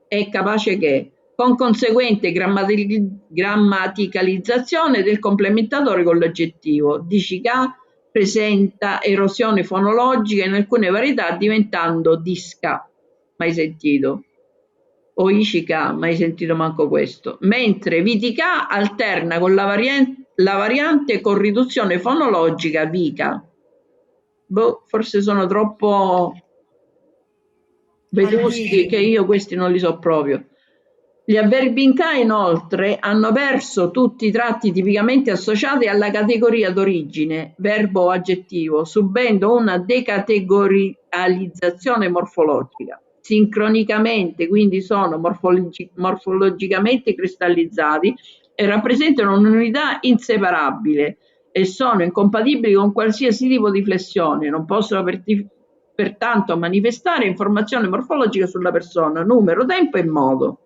è capace che, con conseguente grammaticalizzazione del complementatore con l'aggettivo. Dici ca presenta erosione fonologica in alcune varietà diventando disca, mai sentito, o Ichica, mai sentito manco questo, mentre Vitica alterna con la variante con riduzione fonologica Vica. Boh, forse sono troppo vetusti che io questi non li so proprio. Gli avverbi in ca inoltre hanno perso tutti i tratti tipicamente associati alla categoria d'origine, verbo o aggettivo, subendo una decategorializzazione morfologica. Sincronicamente, quindi sono morfologicamente cristallizzati e rappresentano un'unità inseparabile e sono incompatibili con qualsiasi tipo di flessione, non possono pertanto manifestare informazione morfologica sulla persona, numero, tempo e modo.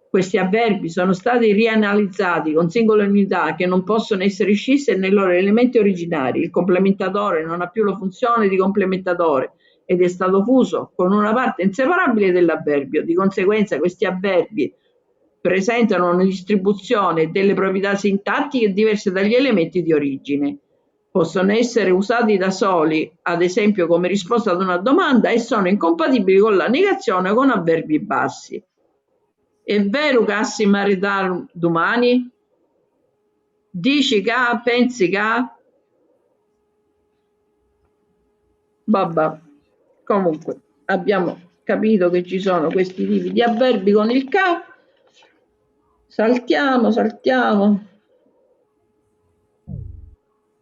Questi avverbi sono stati rianalizzati con singole unità che non possono essere scisse nei loro elementi originari. Il complementatore non ha più la funzione di complementatore ed è stato fuso con una parte inseparabile dell'avverbio. Di conseguenza questi avverbi presentano una distribuzione delle proprietà sintattiche diverse dagli elementi di origine. Possono essere usati da soli, ad esempio come risposta ad una domanda, e sono incompatibili con la negazione con avverbi bassi. È vero che si maritare domani? Dici che, pensi che? Vabbè, comunque abbiamo capito che ci sono questi tipi di avverbi con il ca. Saltiamo.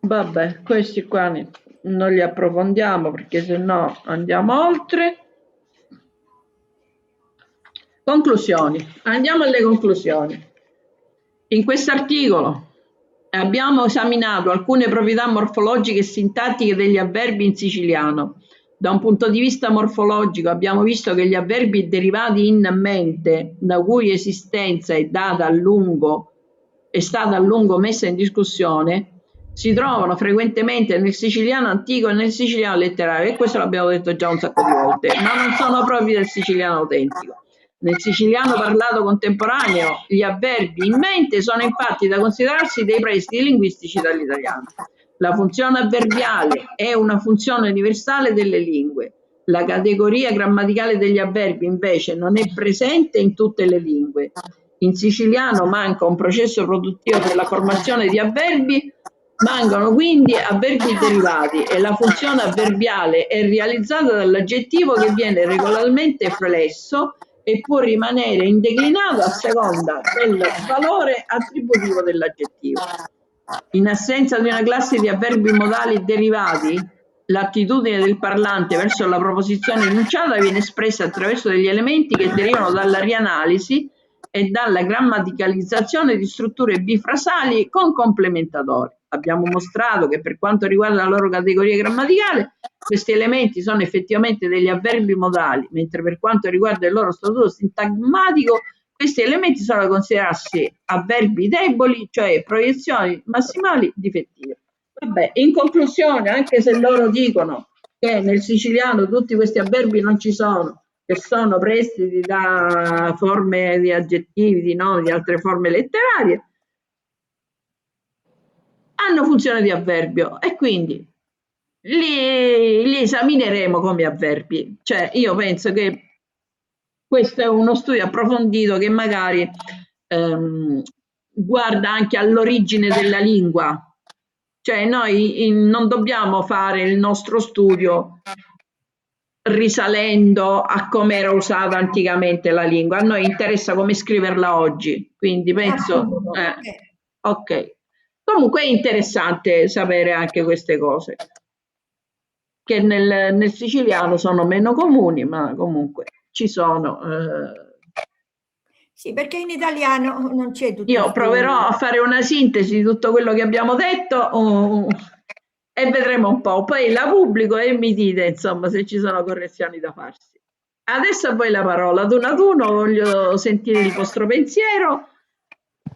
Vabbè, questi qua non li approfondiamo perché sennò andiamo oltre. Conclusioni. Andiamo alle conclusioni. In quest'articolo abbiamo esaminato alcune proprietà morfologiche e sintattiche degli avverbi in siciliano. Da un punto di vista morfologico abbiamo visto che gli avverbi derivati in mente, la cui esistenza è stata a lungo messa in discussione, si trovano frequentemente nel siciliano antico e nel siciliano letterario, e questo l'abbiamo detto già un sacco di volte, ma non sono propri del siciliano autentico. Nel siciliano parlato contemporaneo gli avverbi in mente sono infatti da considerarsi dei prestiti linguistici dall'italiano. La funzione avverbiale è una funzione universale delle lingue. La categoria grammaticale degli avverbi invece non è presente in tutte le lingue. In siciliano manca un processo produttivo per la formazione di avverbi, mancano quindi avverbi derivati e la funzione avverbiale è realizzata dall'aggettivo che viene regolarmente flesso e può rimanere indeclinato a seconda del valore attributivo dell'aggettivo. In assenza di una classe di avverbi modali derivati, l'attitudine del parlante verso la proposizione enunciata viene espressa attraverso degli elementi che derivano dalla rianalisi e dalla grammaticalizzazione di strutture bifrasali con complementatori. Abbiamo mostrato che per quanto riguarda la loro categoria grammaticale, questi elementi sono effettivamente degli avverbi modali, mentre per quanto riguarda il loro statuto sintagmatico, questi elementi sono da considerarsi avverbi deboli, cioè proiezioni massimali difettive. Vabbè, in conclusione, anche se loro dicono che nel siciliano tutti questi avverbi non ci sono, che sono prestiti da forme di aggettivi, di nomi, di altre forme letterarie, hanno funzione di avverbio e quindi li esamineremo come avverbi. Cioè, io penso che questo è uno studio approfondito che magari guarda anche all'origine della lingua. Cioè, noi non dobbiamo fare il nostro studio risalendo a come era usata anticamente la lingua. A noi interessa come scriverla oggi, quindi penso... ok. Comunque è interessante sapere anche queste cose, che nel siciliano sono meno comuni, ma comunque ci sono. Sì, perché in italiano non c'è tutto. Io proverò a fare una sintesi di tutto quello che abbiamo detto e vedremo un po'. Poi la pubblico e mi dite, insomma, se ci sono correzioni da farsi. Adesso a voi la parola, ad uno, voglio sentire il vostro pensiero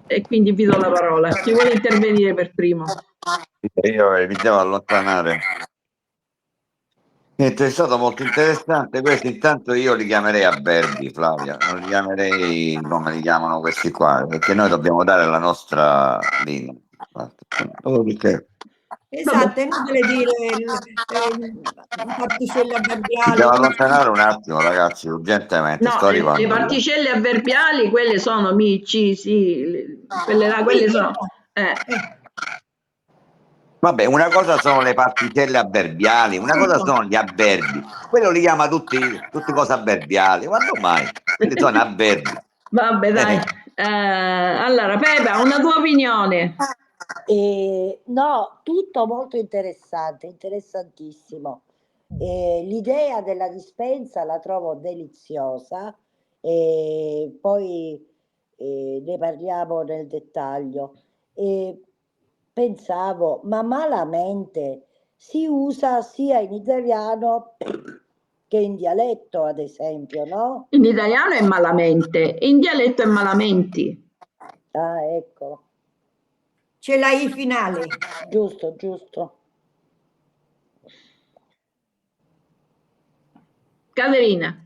e quindi vi do la parola. Chi vuole intervenire per primo? Io mi devo allontanare. Niente, è stato molto interessante questo. Intanto io li chiamerei avverbi, Flavia, non li chiamerei come li chiamano questi qua, perché noi dobbiamo dare la nostra linea. Esatto, è inutile dire particelle avverbiali. Mi devo allontanare un attimo, ragazzi, urgentemente. No, sto arrivando. le particelle avverbiali, quelle sono mi, ci, sì, quelle là, quelle sono... Vabbè, una cosa sono le particelle avverbiali, una cosa sono gli avverbi. Quello li chiama tutte cose avverbiali. Quando mai? Quelli sono avverbi. Vabbè, dai. Allora, Pepa, una tua opinione? No, tutto molto interessante, interessantissimo. L'idea della dispensa la trovo deliziosa, poi ne parliamo nel dettaglio. Pensavo, ma malamente si usa sia in italiano che in dialetto, ad esempio, no? In italiano è malamente, in dialetto è malamenti. Ah, ecco. C'è la I finale. Giusto, giusto. Caterina.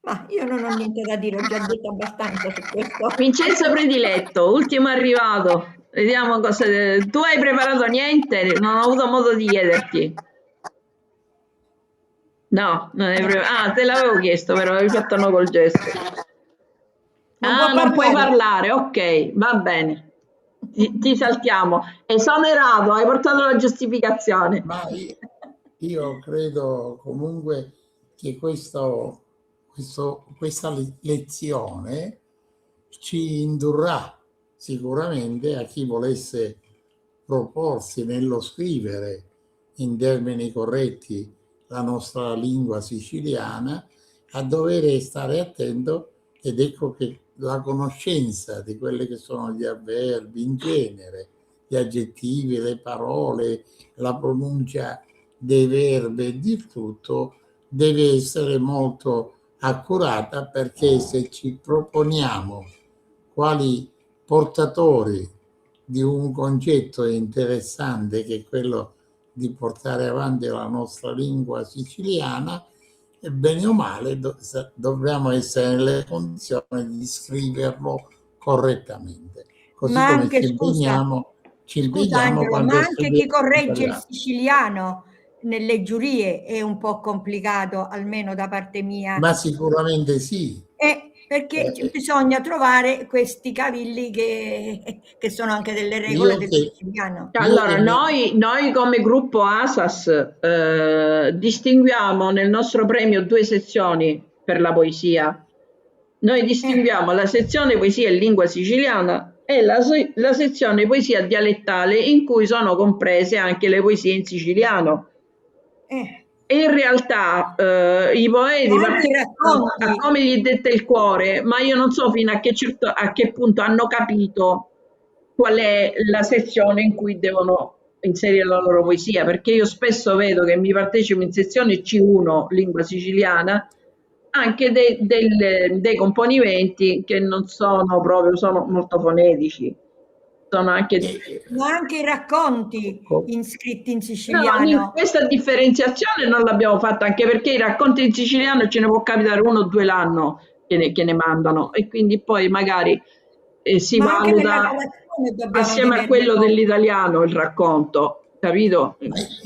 Ma io non ho niente da dire, ho già detto abbastanza su questo. Vincenzo Prediletto, ultimo arrivato. Vediamo cosa... Tu hai preparato niente? Non ho avuto modo di chiederti. No, non hai preparato. Ah, te l'avevo chiesto, però avevi fatto no col gesto. Non puoi parlare, ok, va bene. Ti saltiamo. Esonerato, hai portato la giustificazione. Ma io credo comunque che questa lezione ci indurrà sicuramente a chi volesse proporsi nello scrivere in termini corretti la nostra lingua siciliana a dover stare attento, ed ecco che la conoscenza di quelli che sono gli avverbi in genere, gli aggettivi, le parole, la pronuncia dei verbi e di tutto deve essere molto accurata, perché se ci proponiamo quali portatori di un concetto interessante, che è quello di portare avanti la nostra lingua siciliana, e bene o male dobbiamo essere nelle condizioni di scriverlo correttamente, così Ma come anche, ci impegniamo Angelo, quando ma anche chi scriviamo in corregge il italiano. siciliano nelle giurie è un po' complicato, almeno da parte mia. Ma sicuramente sì. Perché bisogna trovare questi cavilli che sono anche delle regole del siciliano. Allora, noi come gruppo ASAS distinguiamo nel nostro premio 2 sezioni per la poesia. Noi distinguiamo la sezione poesia in lingua siciliana e la sezione poesia dialettale, in cui sono comprese anche le poesie in siciliano. E in realtà i poeti, a come gli dette il cuore, ma io non so fino a che punto hanno capito qual è la sezione in cui devono inserire la loro poesia, perché io spesso vedo che mi partecipo in sezione C1 lingua siciliana anche dei componimenti che non sono proprio, sono molto fonetici. Sono anche ma anche i racconti iscritti in no, siciliano. questa differenziazione non l'abbiamo fatta, anche perché i racconti in siciliano ce ne può capitare 1 o 2 l'anno che ne mandano, e quindi poi magari si Ma anche nella valuta relazione dobbiamo assieme a tenerne quello conto. dell'italiano il racconto, capito?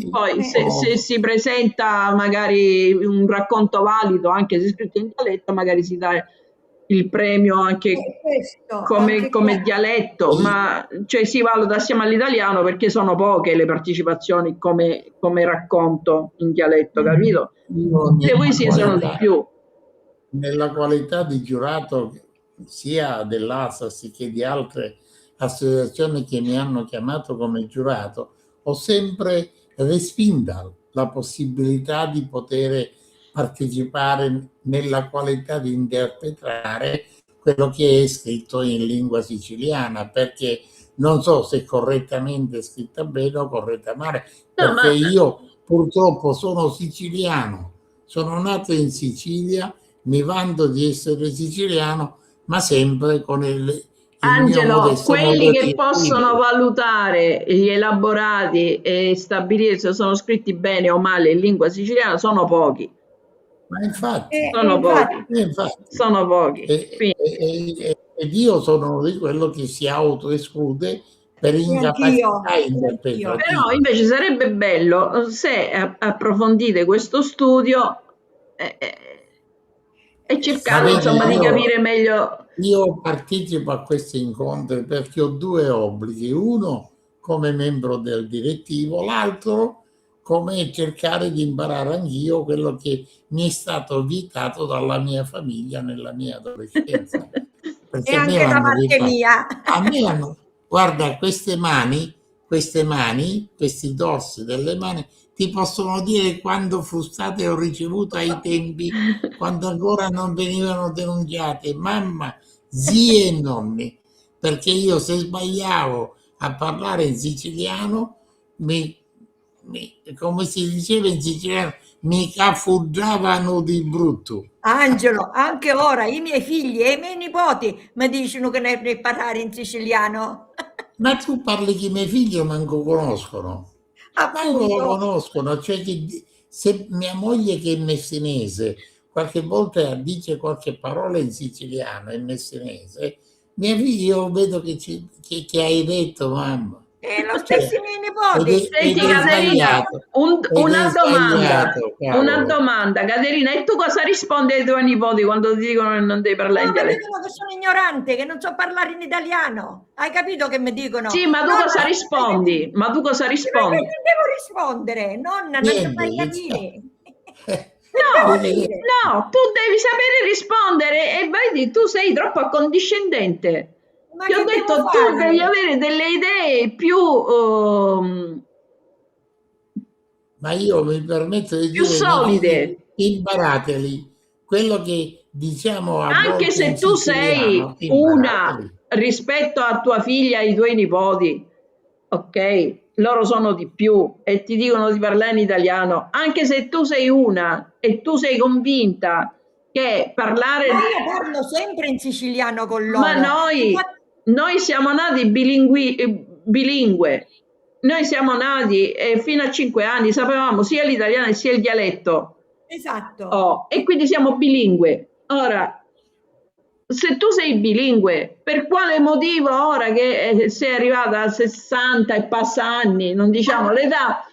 Poi se si presenta magari un racconto valido, anche se scritto in dialetto, magari si dà il premio anche come dialetto, ma cioè si valuta assieme all'italiano, perché sono poche le partecipazioni come racconto in dialetto, capito? Le poesie sono di più. Nella qualità di giurato sia dell'ASAS che di altre associazioni che mi hanno chiamato come giurato, ho sempre respinta la possibilità di poter partecipare nella qualità di interpretare quello che è scritto in lingua siciliana, perché non so se correttamente scritta bene o corretta male, perché io purtroppo sono siciliano, sono nato in Sicilia, mi vanto di essere siciliano, ma sempre con il Angelo, quelli che possono valutare gli elaborati e stabilire se sono scritti bene o male in lingua siciliana sono pochi. Ma infatti, sono pochi. Ed io sono di quello che si autoesclude per incapacità interpretativa. Però invece sarebbe bello se approfondite questo studio e cercate insomma di capire meglio. Io partecipo a questi incontri perché ho 2 obblighi: uno come membro del direttivo, l'altro come cercare di imparare anch'io quello che mi è stato vietato dalla mia famiglia nella mia adolescenza. E anche da parte mia. A me hanno, guarda, questi dorsi delle mani ti possono dire quando frustate ho ricevuto ai tempi, quando ancora non venivano denunciate mamma, zie e nonni, perché io se sbagliavo a parlare in siciliano come si diceva in siciliano, mi cafuggiavano di brutto. Angelo, anche ora i miei figli e i miei nipoti mi dicono che ne parlare in siciliano. Ma tu parli che i miei figli manco conoscono. Manco lo conoscono, cioè che se mia moglie che è messinese qualche volta dice qualche parola in siciliano e messinese, mia figlia, io vedo che hai detto mamma. Lo stesso i miei nipoti. Senti Caterina, una domanda, Caterina, e tu cosa rispondi ai tuoi nipoti quando ti dicono che non devi parlare in dialetto? Mi dicono che sono ignorante, che non so parlare in italiano. Hai capito che mi dicono? Sì, ma tu cosa rispondi? Ma tu cosa rispondi? Ma che devo rispondere? Nonna, non ti fai capire. No, tu devi sapere rispondere e vedi, tu sei troppo accondiscendente. Ma ti ho detto, tu devi avere delle idee più ma io mi permetto di più dire solide. Imparateli quello che diciamo a anche volte se in tu sei siciliano, una imparateli. rispetto a tua figlia e ai tuoi nipoti, ok? Loro sono di più e ti dicono di parlare in italiano, anche se tu sei una e tu sei convinta che parlare... Ma io parlo sempre in siciliano con Ma loro. noi siamo nati bilingue, noi siamo nati e fino a 5 anni sapevamo sia l'italiano sia il dialetto. Esatto. Oh, e quindi siamo bilingue. Ora, se tu sei bilingue, per quale motivo ora che sei arrivata a 60 e passa anni, non diciamo l'età,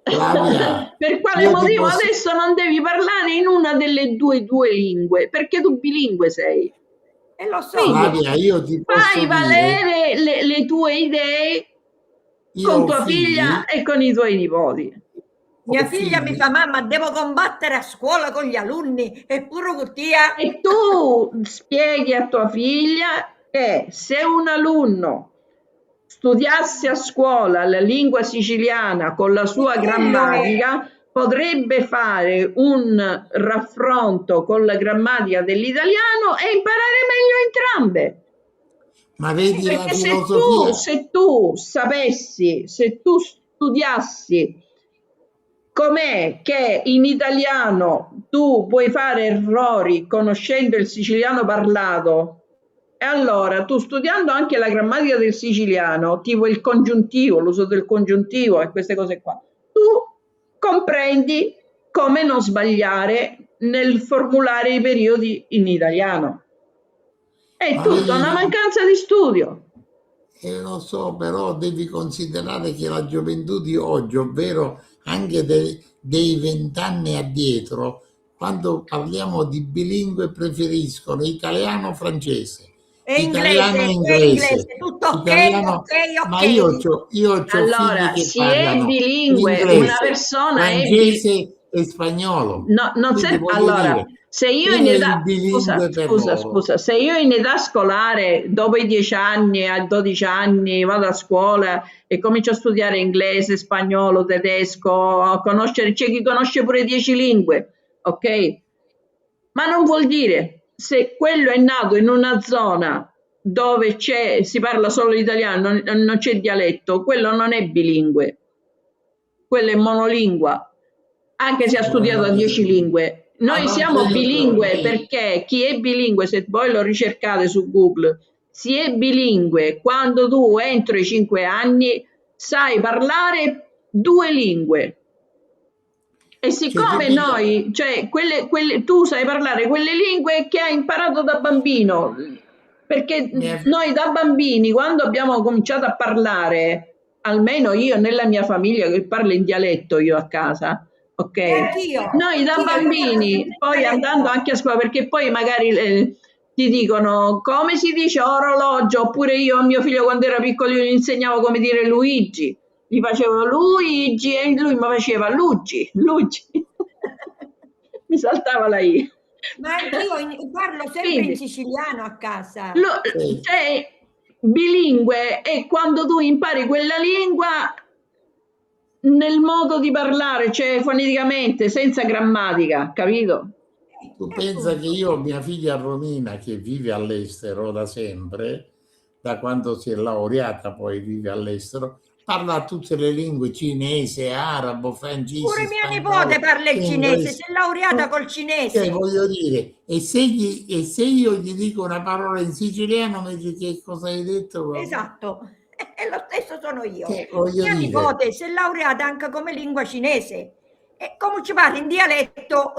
Flavia, per quale io ti motivo posso... adesso non devi parlare in una delle due lingue? Perché tu bilingue sei. E lo so. Quindi, Flavia, io ti posso fai dire... valere le tue idee con tua figlia e con i tuoi nipoti. Mia figlia mi fa: mamma, devo combattere a scuola con gli alunni, eppure Guttia. E tu spieghi a tua figlia che se un alunno studiasse a scuola la lingua siciliana con la sua grammatica, potrebbe fare un raffronto con la grammatica dell'italiano e imparare meglio entrambe. Ma vedi la Perché filosofia? se tu sapessi, se tu studiassi com'è che in italiano tu puoi fare errori conoscendo il siciliano parlato, e allora tu studiando anche la grammatica del siciliano, tipo il congiuntivo, l'uso del congiuntivo e queste cose qua, tu comprendi come non sbagliare nel formulare i periodi in italiano. È tutta una mancanza di studio. Lo so, però devi considerare che la gioventù di oggi, ovvero anche dei 20 anni addietro, quando parliamo di bilingue preferiscono italiano francese, e italiano inglese, tutto ok, italiano, ok. ma io ho allora, figli che si parlano è bilingue, inglese, una persona francese e spagnolo. No, non Quindi serve. Allora, dire, se io in età, scusa, se io in età scolare, dopo i 10 anni, a 12 anni, vado a scuola e comincio a studiare inglese, spagnolo, tedesco, a conoscere, c'è chi conosce pure 10 lingue, ok? Ma non vuol dire, se quello è nato in una zona dove si parla solo italiano, non c'è dialetto, quello non è bilingue, quello è monolingua. Anche se ha studiato 10 lingue. Noi siamo bilingue perché chi è bilingue, se voi lo ricercate su Google, si è bilingue quando tu entro i 5 anni sai parlare 2 lingue. E siccome noi, cioè tu sai parlare quelle lingue che hai imparato da bambino, perché noi da bambini, quando abbiamo cominciato a parlare, almeno io nella mia famiglia che parlo in dialetto io a casa, ok? Noi da bambini, poi andando anche a scuola, perché poi magari ti dicono come si dice orologio, oppure io a mio figlio quando era piccolo io gli insegnavo come dire Luigi, gli facevo Luigi e lui mi faceva Luigi. Mi saltava la I. Ma anch'io parlo sempre in siciliano a casa. Cioè, bilingue è quando tu impari quella lingua nel modo di parlare, cioè foneticamente, senza grammatica, capito? Tu pensa che io ho mia figlia Romina che vive all'estero da sempre, da quando si è laureata poi vive all'estero, parla tutte le lingue, cinese, arabo, francese, pure mia nipote parla il cinese, si è laureata col cinese. Voglio dire, e se io gli dico una parola in siciliano mi dice che cosa hai detto? Esatto, e lo stesso sono io. Mia nipote si è laureata anche come lingua cinese. E come ci parla in dialetto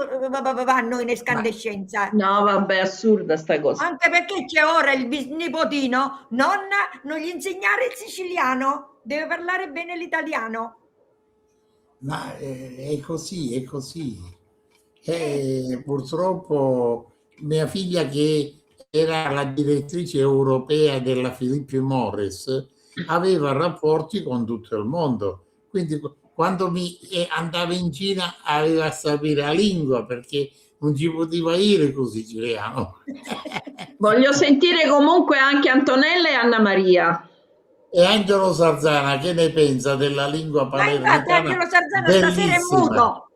vanno in escandescenza. No, vabbè, assurda sta cosa. Anche perché c'è ora il bisnipotino, nonna, non gli insegnare il siciliano, deve parlare bene l'italiano. Ma è così, è così. Purtroppo mia figlia che era la direttrice europea della Philip Morris aveva rapporti con tutto il mondo. Quindi quando andava in Cina aveva a sapere la lingua perché non ci poteva dire così siciliano. Voglio sentire comunque anche Antonella e Anna Maria. E Angelo Sarzana, che ne pensa della lingua palermitana? Angelo Sarzana stasera è muto.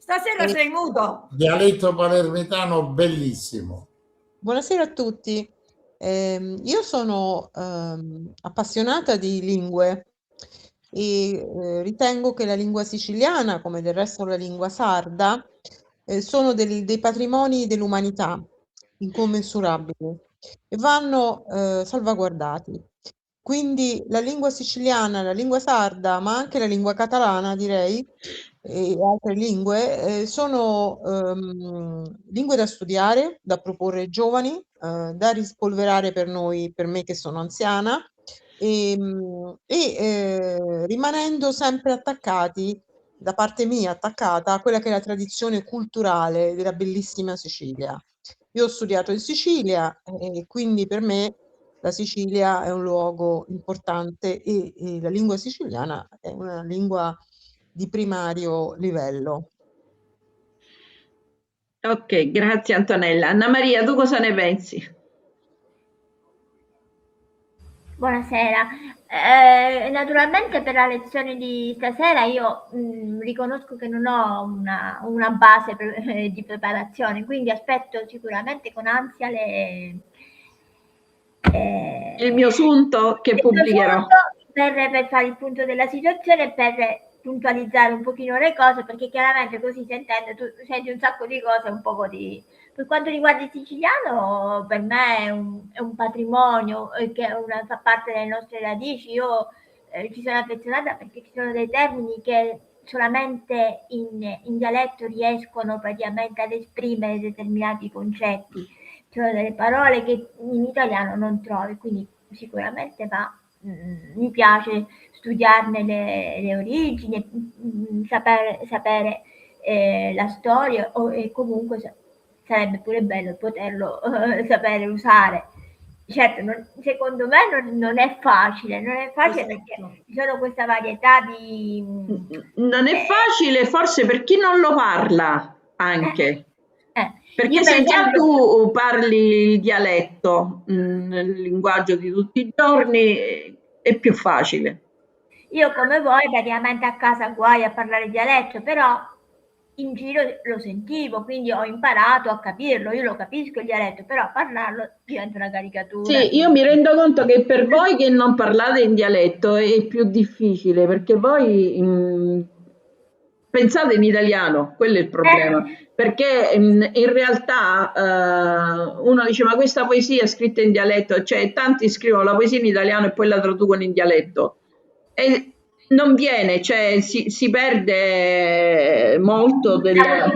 Stasera sei muto. Dialetto palermitano bellissimo. Buonasera a tutti. Io sono appassionata di lingue e ritengo che la lingua siciliana, come del resto la lingua sarda, sono dei patrimoni dell'umanità incommensurabili e vanno salvaguardati. Quindi la lingua siciliana, la lingua sarda, ma anche la lingua catalana, direi, e altre lingue, sono lingue da studiare, da proporre ai giovani, da rispolverare per noi, per me che sono anziana, rimanendo sempre attaccati, da parte mia attaccata a quella che è la tradizione culturale della bellissima Sicilia. Io ho studiato in Sicilia e quindi per me la Sicilia è un luogo importante e la lingua siciliana è una lingua di primario livello. Ok, grazie Antonella. Anna Maria, tu cosa ne pensi? Buonasera. Naturalmente per la lezione di stasera io riconosco che non ho una base di preparazione, quindi aspetto sicuramente con ansia il mio sunto che pubblicherò. Per fare il punto della situazione e per puntualizzare un pochino le cose, perché chiaramente così sentendo tu senti un sacco di cose, un po' di... Per quanto riguarda il siciliano, per me è un patrimonio che fa parte delle nostre radici. Io ci sono affezionata perché ci sono dei termini che solamente in dialetto riescono praticamente ad esprimere determinati concetti. Ci sono delle parole che in italiano non trovi, quindi sicuramente mi piace studiarne le origini, sapere la storia e comunque sarebbe pure bello poterlo sapere usare. Certo, secondo me non è facile perché ci sono questa varietà di... Non è facile forse per chi non lo parla anche. Perché se già tu parli il dialetto nel linguaggio di tutti i giorni è più facile. Io come voi praticamente a casa guai a parlare dialetto, però in giro lo sentivo, quindi ho imparato a capirlo. Io lo capisco il dialetto, però a parlarlo diventa una caricatura. Sì, io mi rendo conto che per voi che non parlate in dialetto è più difficile, perché voi pensate in italiano, quello è il problema. Perché in realtà uno dice ma questa poesia è scritta in dialetto, cioè tanti scrivono la poesia in italiano e poi la traducono in dialetto e non viene, cioè si perde molto della...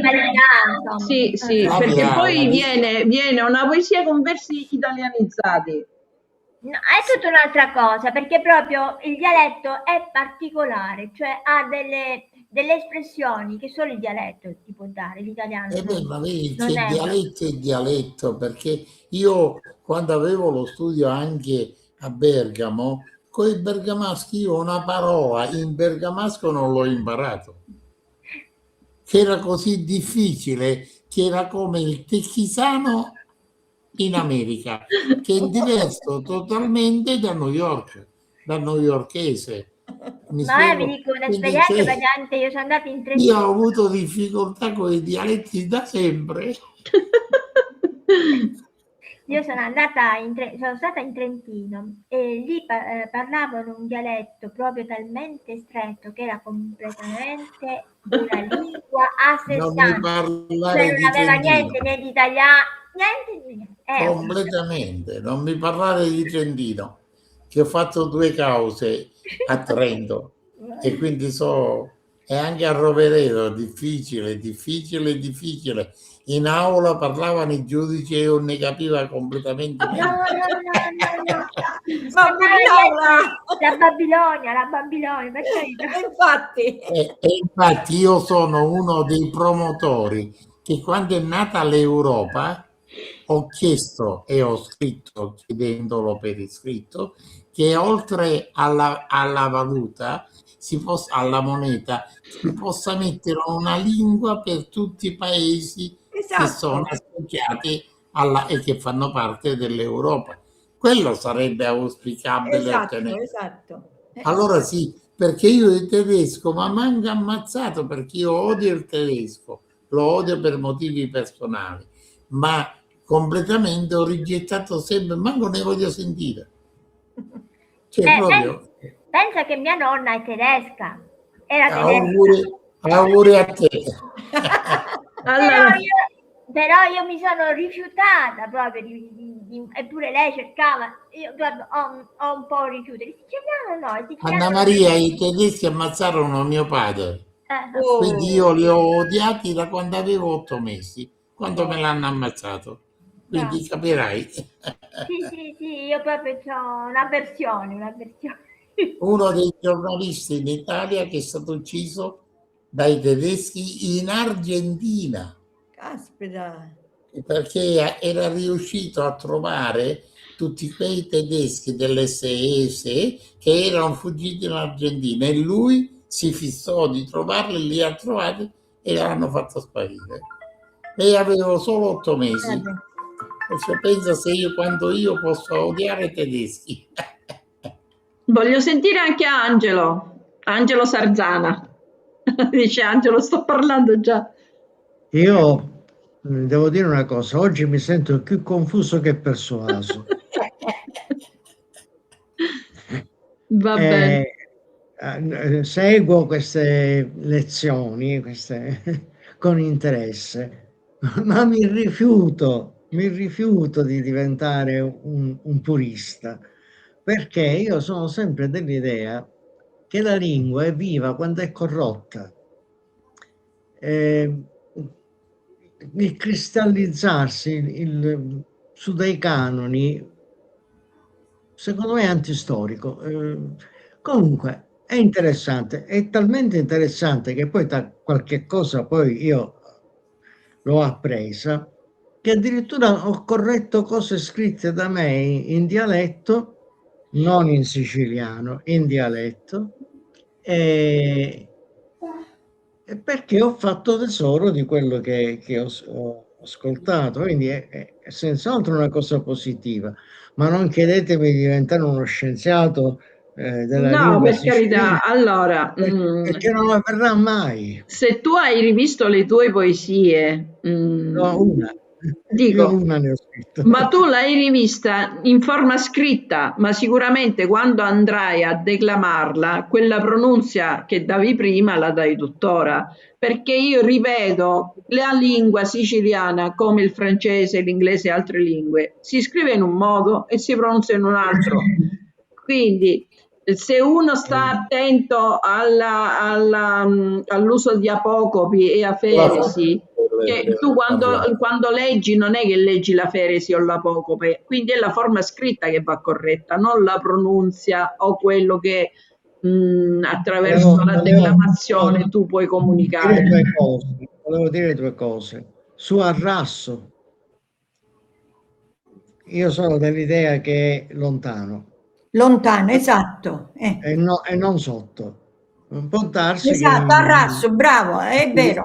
Sì, perché poi viene una poesia con versi italianizzati. No, è tutta un'altra cosa, perché proprio il dialetto è particolare, cioè ha delle espressioni che solo il dialetto ti può dare, l'italiano. Ma vedi, c'è dialetto e dialetto, perché io quando avevo lo studio anche a Bergamo, con i bergamaschi io una parola in bergamasco non l'ho imparato, che era così difficile, che era come il texano in America, che è diverso totalmente da New York, da newyorkese. Vi dico un'esperienza praticamente, io sono andata in Trentino. Io ho avuto difficoltà con i dialetti da sempre. Io sono stata in Trentino e lì parlavano un dialetto proprio talmente stretto che era completamente una lingua a sé stante, cioè non aveva niente né di italiano, niente. Completamente, non mi parlare di Trentino, che ho fatto 2 cause a Trento e quindi è anche a Rovereto difficile. In aula parlavano i giudici e io ne capiva completamente niente. No. La Babilonia, infatti io sono uno dei promotori che quando è nata l'Europa ho chiesto e ho scritto, chiedendolo per iscritto, che oltre alla valuta, alla moneta, si possa mettere una lingua per tutti i paesi che sono associati e che fanno parte dell'Europa. Quello sarebbe auspicabile ottenere. Esatto. Allora sì, perché io il tedesco ma manco ammazzato, perché io odio il tedesco, lo odio per motivi personali, ma completamente ho rigettato sempre, manco ne voglio sentire. Cioè, proprio... Pensa che mia nonna è tedesca, era auguri a te. Allora, però io mi sono rifiutata proprio eppure lei cercava, io guarda, ho un po' rifiuto. Il siciliano no, il siciliano Anna Maria, i tedeschi ammazzarono mio padre, quindi io li ho odiati da quando avevo 8 mesi, quando me l'hanno ammazzato, quindi capirai. Sì, io proprio ho un'avversione. Uno dei giornalisti in Italia che è stato ucciso dai tedeschi in Argentina. Caspita. Perché era riuscito a trovare tutti quei tedeschi dell'SS che erano fuggiti in Argentina e lui si fissò di trovarli, li ha trovati e l'hanno fatto sparire. E avevo solo 8 mesi. Cioè, pensa se quando io posso odiare i tedeschi. voglio sentire anche Angelo Sarzana. Dice Angelo, sto parlando già. Io devo dire una cosa, oggi mi sento più confuso che persuaso. Va bene. Seguo queste lezioni con interesse, ma mi rifiuto di diventare un purista, perché io sono sempre dell'idea che la lingua è viva quando è corrotta. Il cristallizzarsi su dei canoni, secondo me è antistorico. Comunque è interessante, è talmente interessante che poi da qualche cosa poi io l'ho appresa, che addirittura ho corretto cose scritte da me in dialetto, non in siciliano, in dialetto, perché ho fatto tesoro di quello che ho ascoltato, quindi è senz'altro una cosa ma non chiedetemi di diventare uno scienziato della No, lingua per carità. Allora, perché non avverrà mai. se tu hai rivisto le tue poesie, No, una. dico, Io una ne ho scritta. ma tu l'hai rivista in forma scritta, ma sicuramente quando andrai a declamarla, quella pronunzia che davi prima la dai tuttora, perché io rivedo la lingua siciliana come il francese, l'inglese e altre lingue, si scrive in un modo e si pronuncia in un altro. Quindi se uno sta attento all'uso di apocopi e aferesi, che tu quando leggi non è che leggi l'aferesi o l'apocope, quindi è la forma scritta che va corretta, non la pronunzia o quello che attraverso la declamazione tu puoi comunicare. Volevo dire 2 cose. Su Arrasso, io sono dell'idea che è lontano. Lontano, esatto. E non sotto. Non può darsi esatto, che... Arrasso, bravo, è vero.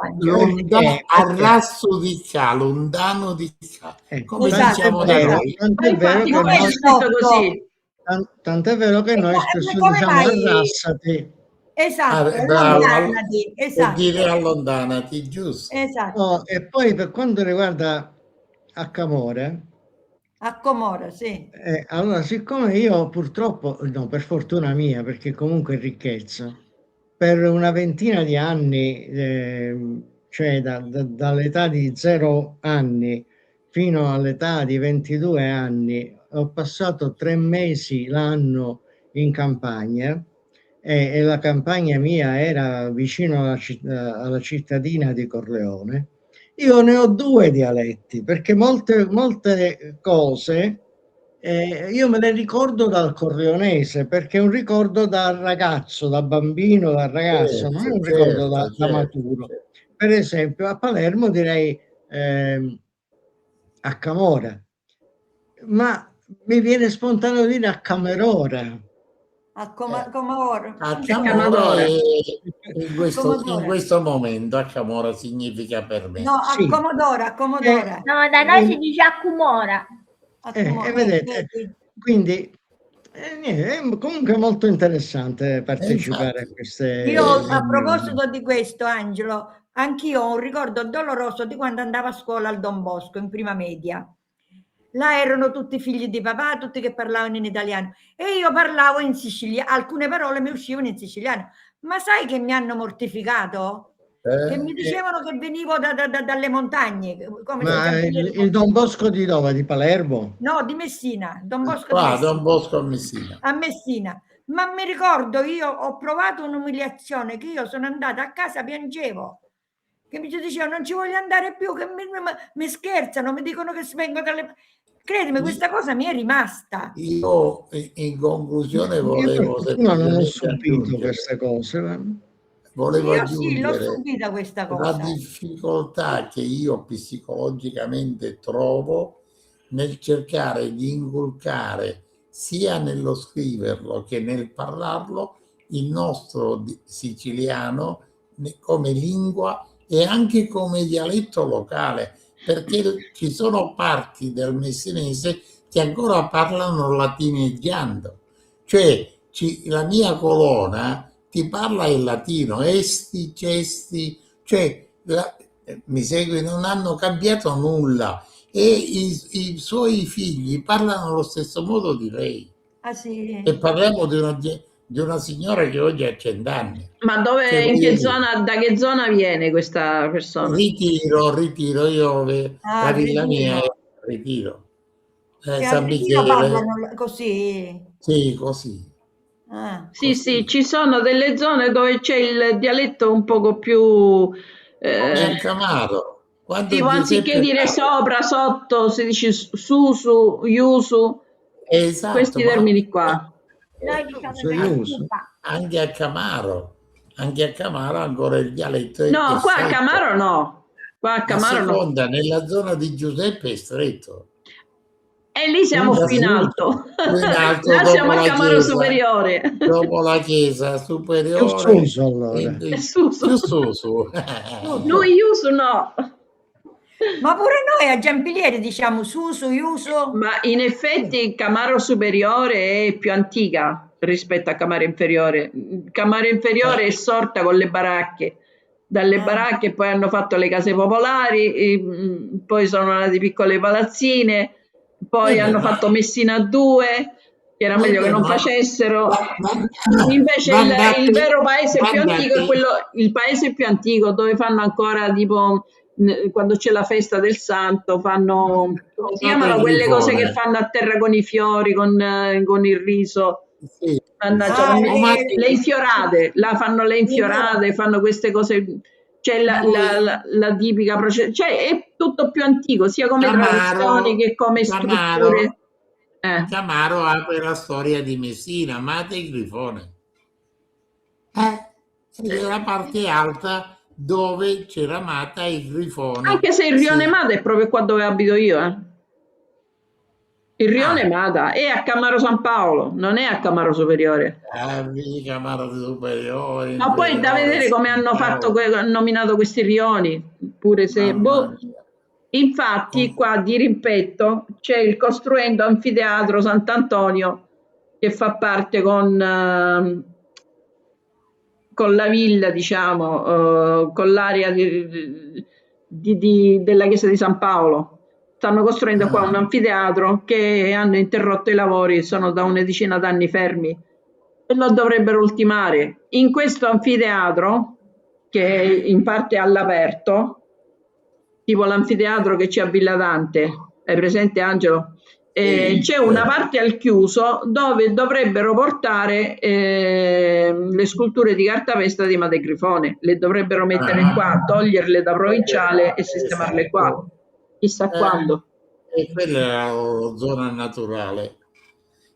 Arrasso di ca, lontano di ca. Come esatto, diciamo da noi. Tant'è vero che noi spesso diciamo arrassati. Esatto, allontanati. Esatto. Per dire allontanati, giusto. Esatto. No, e poi per quanto riguarda Accamore, sì. Allora, siccome io purtroppo, no, per fortuna mia, perché comunque è ricchezza, per una ventina di anni, cioè dall'età di 0 anni fino all'età di 22 anni, ho passato 3 mesi l'anno in campagna e la campagna mia era vicino alla cittadina di Corleone. Io ne ho 2 dialetti, perché molte cose io me le ricordo dal corleonese, perché è un ricordo da ragazzo, da bambino, da ragazzo, non è un ricordo da maturo. Per esempio, a Palermo direi a Camora, ma mi viene spontaneo dire a Camerora. A Camora. A Camora in questo momento a Camora significa per me. No, a sì. Comodora. No, da noi si dice a Cumora. Vedete, quindi È comunque molto interessante partecipare a queste Io a riunioni. proposito di questo, Angelo, anch'io ho un ricordo doloroso di quando andavo a scuola al Don Bosco in prima media. Là erano tutti figli di papà, tutti che parlavano in italiano e io parlavo in siciliano, alcune parole mi uscivano in siciliano. Ma sai che mi hanno mortificato? Che mi dicevano che venivo dalle montagne. Come Ma il Don Bosco di dove? Di Palermo? No, di Messina. Don Bosco Qua, di Messina. Don Bosco a Messina. A Messina. Ma mi ricordo, io ho provato un'umiliazione che io sono andata a casa, piangevo. Che mi dicevano non ci voglio andare più, che mi scherzano, mi dicono che vengo dalle... Credimi, questa cosa mi è rimasta. Io in conclusione volevo... No, non ho subito queste cose. Volevo io sì, l'ho aggiungere subita questa cosa. la difficoltà che io psicologicamente trovo nel cercare di inculcare sia nello scriverlo che nel parlarlo il nostro siciliano come lingua e anche come dialetto locale, perché ci sono parti del messinese che ancora parlano latineggiando, cioè la mia colonna ti parla in latino, esti, cesti, cioè mi segui, non hanno cambiato nulla e i suoi figli parlano allo stesso modo di lei. Ah, sì. E parliamo di una signora che oggi ha 100 anni. Ma dove, in che zona, da che zona viene questa persona? Ritiro, io la villa mia è Ritiro. San Michele parlano così? Sì, così. Ah. Sì, sì, ci sono delle zone dove c'è il dialetto un poco più... Camaro. Tipo, anziché dire sopra, sotto, si dice susu, yusu, esatto, questi termini qua. Noi diciamo anche a Camaro ancora il dialetto è no, qua stretto. a Camaro no. Qua a Camaro seconda, no. Nella zona di Giuseppe è stretto. E lì siamo più in alto. Là siamo a Camaro chiesa, superiore. Dopo la chiesa superiore. Più suso, allora. Più suso. Noi Yusu no. Ma pure noi a Giampilieri diciamo Susu, Yusu. Ma in effetti Camaro superiore è più antica rispetto a Camaro inferiore. Camaro inferiore è sorta con le baracche. Dalle baracche poi hanno fatto le case popolari, poi sono nate piccole palazzine, poi hanno fatto Messina 2, che era meglio che non facessero. Invece il vero paese più antico è quello, il paese più antico dove fanno ancora tipo... quando c'è la festa del santo fanno, come si chiamano quelle cose che fanno a terra con i fiori, con il riso, sì. Le infiorate, là fanno le infiorate, fanno queste cose, c'è la tipica procedura, cioè è tutto più antico sia come tradizioni che come strutture. Camaro apre la storia di Messina, Mate e Grifone, è la parte alta dove c'era Mata e il Grifone. Anche se il rione Mata è proprio qua dove abito io. Il rione Mata è a Camaro San Paolo, non è a Camaro Superiore. Camaro Superiore. Ma poi è da vedere come hanno fatto, hanno nominato questi rioni, pure se... Infatti qua di rimpetto c'è il Costruendo Anfiteatro Sant'Antonio che fa parte con la villa, diciamo, con l'area della chiesa di San Paolo. Stanno costruendo qua un anfiteatro che hanno interrotto i lavori, sono da una decina d'anni fermi e lo dovrebbero ultimare. In questo anfiteatro, che è in parte all'aperto, tipo l'anfiteatro che c'è a Villa Dante, hai presente Angelo? C'è una parte al chiuso dove dovrebbero portare le sculture di cartapesta di Mate Grifone, le dovrebbero mettere qua, toglierle da provinciale e sistemarle qua, chissà quando. E quella è la zona naturale,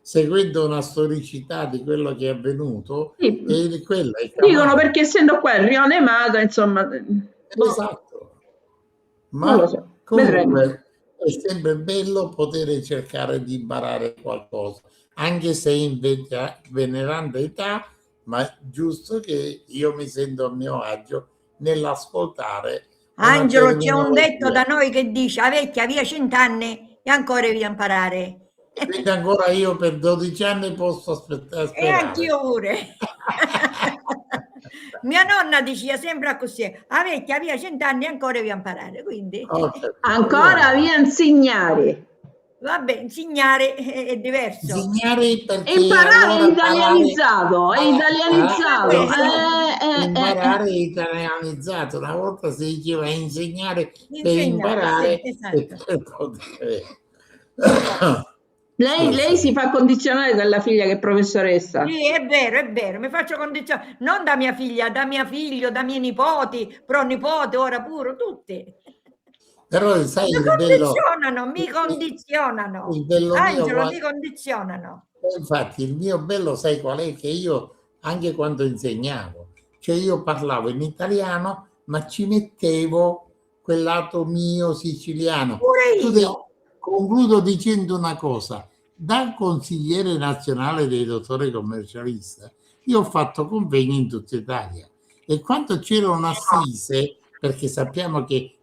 seguendo una storicità di quello che è avvenuto. Sì. Quella è dicono perché essendo qua il rione Mata, insomma... Esatto. Ma lo so. comunque è sempre bello poter cercare di imparare qualcosa, anche se in veneranda età, ma giusto che io mi sento a mio agio nell'ascoltare. Angelo, c'è un detto da noi che dice: a vecchia via 100 anni e ancora devi imparare. Quindi ancora io per 12 anni posso aspettare. E anch'io pure. Mia nonna diceva sempre così, a vecchia via 100 anni ancora vi imparare, quindi Ancora via insegnare. vabbè, insegnare è diverso. Insegnare perché Imparare allora è italianizzato, è italianizzato. Imparare è italianizzato. Una volta si diceva insegnare per Insegnare, imparare sì, esatto. e per poter. Lei si fa condizionare dalla figlia che è professoressa. Sì, è vero, mi faccio condizionare, non da mia figlia, da mio figlio, da miei nipoti, pronipote, ora pure, tutti. Però sai, Mi condizionano. il bello Angelo, mio, mi condizionano. infatti il mio bello sai qual è? Che io anche quando insegnavo, cioè io parlavo in italiano ma ci mettevo quel lato mio siciliano. Pure io. Concludo dicendo una cosa: da consigliere nazionale dei dottori commercialisti io ho fatto convegni in tutta Italia, e quando c'era un'assise, perché sappiamo che